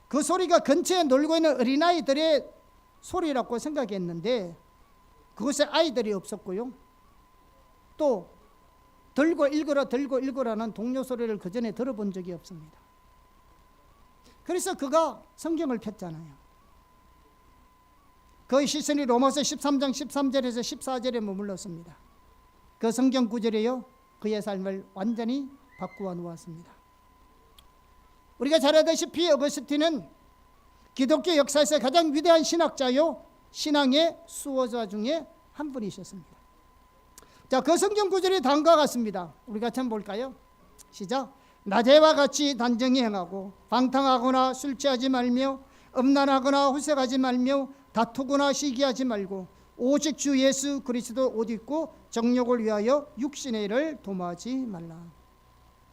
그 소리가 근처에 놀고 있는 어린아이들의 소리라고 생각했는데 그곳에 아이들이 없었고요. 또 들고 읽어라, 들고 읽어라는 동료 소리를 그 전에 들어본 적이 없습니다. 그래서 그가 성경을 폈잖아요. 그의 시선이 로마서 13장 13절에서 14절에 머물렀습니다. 그 성경 구절이요 그의 삶을 완전히 바꾸어 놓았습니다. 우리가 잘 알다시피 어거스틴은 기독교 역사에서 가장 위대한 신학자요 신앙의 수호자 중에 한 분이셨습니다. 자, 그 성경 구절이 다음과 같습니다. 우리 같이 한번 볼까요? 시작. 낮에와 같이 단정히 행하고 방탕하거나 술 취하지 말며 음란하거나 호색하지 말며 다투거나 시기하지 말고 오직 주 예수 그리스도 옷 입고 정욕을 위하여 육신의 일을 도모하지 말라.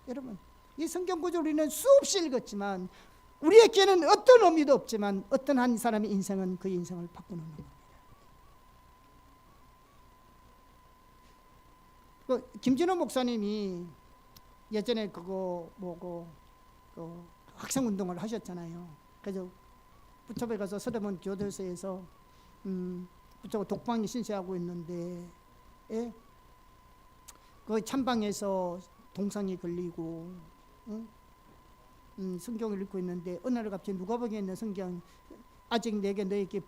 여러분, 이 성경 구절 우리는 수없이 읽었지만 우리에게는 어떤 의미도 없지만 어떤 한 사람의 인생은 그 인생을 바꾸는 겁니다. 김진호 목사님이 예전에 그거 뭐고 학생 운동을 하셨잖아요. 그래서 부처에 가서 서대문 교도소에서 부처가 독방이 신세하고 있는데 그 찬방에서 동상이 걸리고 성경을 읽고 있는데 어느 날 갑자기 누가복음에 있는 성경 아직 내게 너에게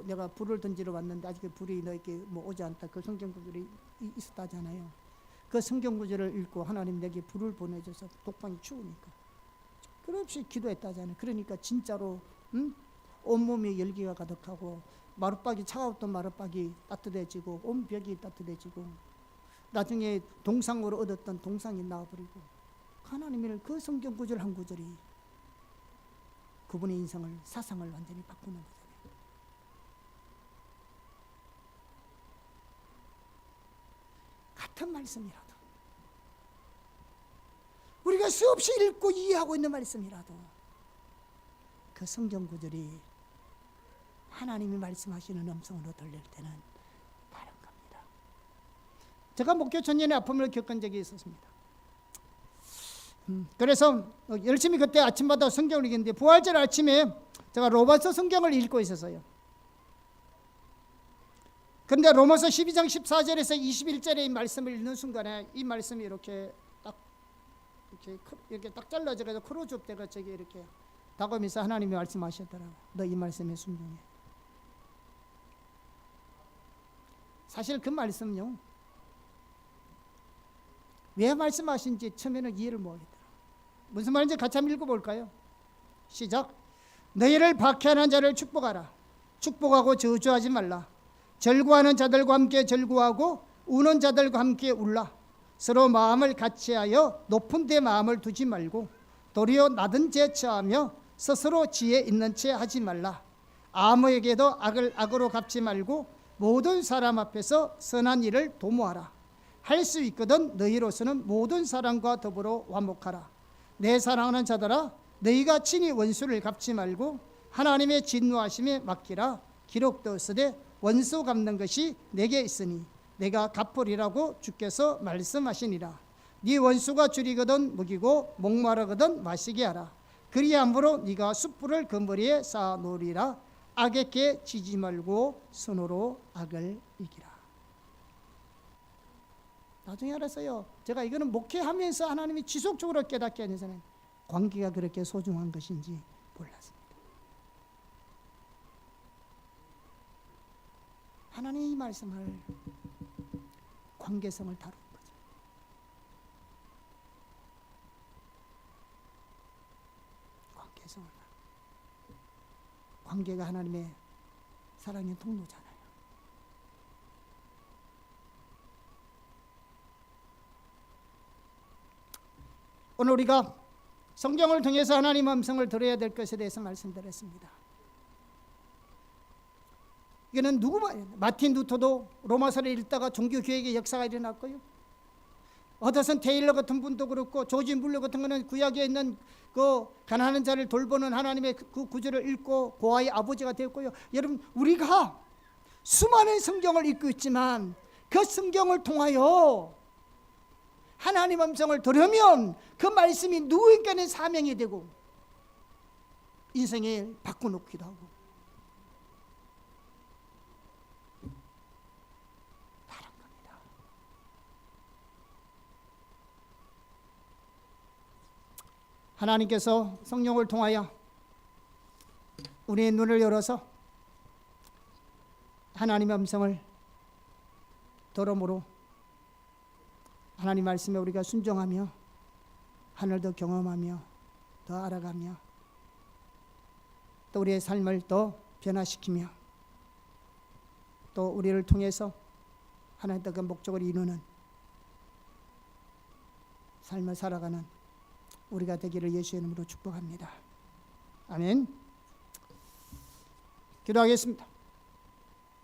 내가 불을 던지러 왔는데 아직 불이 너에게 오지 않다. 그 성경 구절이 있었다잖아요. 그 성경 구절을 읽고 하나님 내게 불을 보내줘서 독방이 추우니까 그렇지 기도했다잖아요. 그러니까 진짜로 온몸에 열기가 가득하고 마룻박이 차가웠던 마룻박이 따뜻해지고 온 벽이 따뜻해지고 나중에 동상으로 얻었던 동상이 나와버리고 하나님의 그 성경 구절 한 구절이 그분의 인생을 사상을 완전히 바꾸는 거잖아요. 같은 말씀이라도 우리가 수없이 읽고 이해하고 있는 말씀이라도 그 성경 구절이 하나님이 말씀하시는 음성으로 들릴 때는 다른 겁니다. 제가 목교 전년에 아픔을 겪은 적이 있었습니다. 그래서 열심히 그때 아침마다 성경을 읽는데 부활절 아침에 제가 로마서 성경을 읽고 있었어요. 그런데 로마서 12장 14절에서 21절의 이 말씀을 읽는 순간에 이 말씀이 이렇게 딱 잘라져서 크로즈업 돼가 저기 이렇게 다가오면서 하나님이 말씀하셨더라고요. 너 이 말씀에 순종해. 사실 그 말씀요 왜 말씀하신지 처음에는 이해를 못하겠더라고요. 무슨 말인지 같이 한번 읽어볼까요? 시작. 너희를 박해하는 자를 축복하라. 축복하고 저주하지 말라. 절구하는 자들과 함께 절구하고 우는 자들과 함께 울라. 서로 마음을 같이하여 높은 데 마음을 두지 말고 도리어 낮은 데 처하며 스스로 지혜 있는 채 하지 말라. 아무에게도 악을 악으로 갚지 말고 모든 사람 앞에서 선한 일을 도모하라. 할 수 있거든 너희로서는 모든 사람과 더불어 화목하라. 내 사랑하는 자들아 너희가 친히 원수를 갚지 말고 하나님의 진노하심에 맡기라. 기록되었으되 원수 갚는 것이 내게 있으니 내가 갚으리라고 주께서 말씀하시니라. 네 원수가 줄이거든 먹이고 목마르거든 마시게 하라. 그리함으로 네가 숯불을 그 머리에 쌓아 놓으리라. 악에게 지지 말고 손으로 악을 이기라. 나중에 알았어요. 제가 이거는 목회하면서 하나님이 지속적으로 깨닫게 하는 사람 관계가 그렇게 소중한 것인지 몰랐습니다. 하나님이 이 말씀을 관계성을 다루는 거죠. 관계성을 다루는 관계가 하나님의 사랑의 통로잖아요. 오늘 우리가 성경을 통해서 하나님의 음성을 들어야 될 것에 대해서 말씀드렸습니다. 이거는 누구 말이에요? 마틴 루터도 로마서를 읽다가 종교개혁의 역사가 일어났고요. 허드슨 테일러 같은 분도 그렇고 조지 물러 같은 거는 구약에 있는 그 가난한 자를 돌보는 하나님의 그 구절을 읽고 고아의 아버지가 되었고요. 여러분 우리가 수많은 성경을 읽고 있지만 그 성경을 통하여 하나님 음성을 들으면 그 말씀이 누구에게는 사명이 되고 인생을 바꿔놓기도 하고 다른 겁니다. 하나님께서 성령을 통하여 우리의 눈을 열어서 하나님의 음성을 들음으로 하나님 말씀에 우리가 순종하며 하늘도 경험하며 더 알아가며 또 우리의 삶을 더 변화시키며 또 우리를 통해서 하나님의 그 목적을 이루는 삶을 살아가는 우리가 되기를 예수의 이름으로 축복합니다. 아멘. 기도하겠습니다.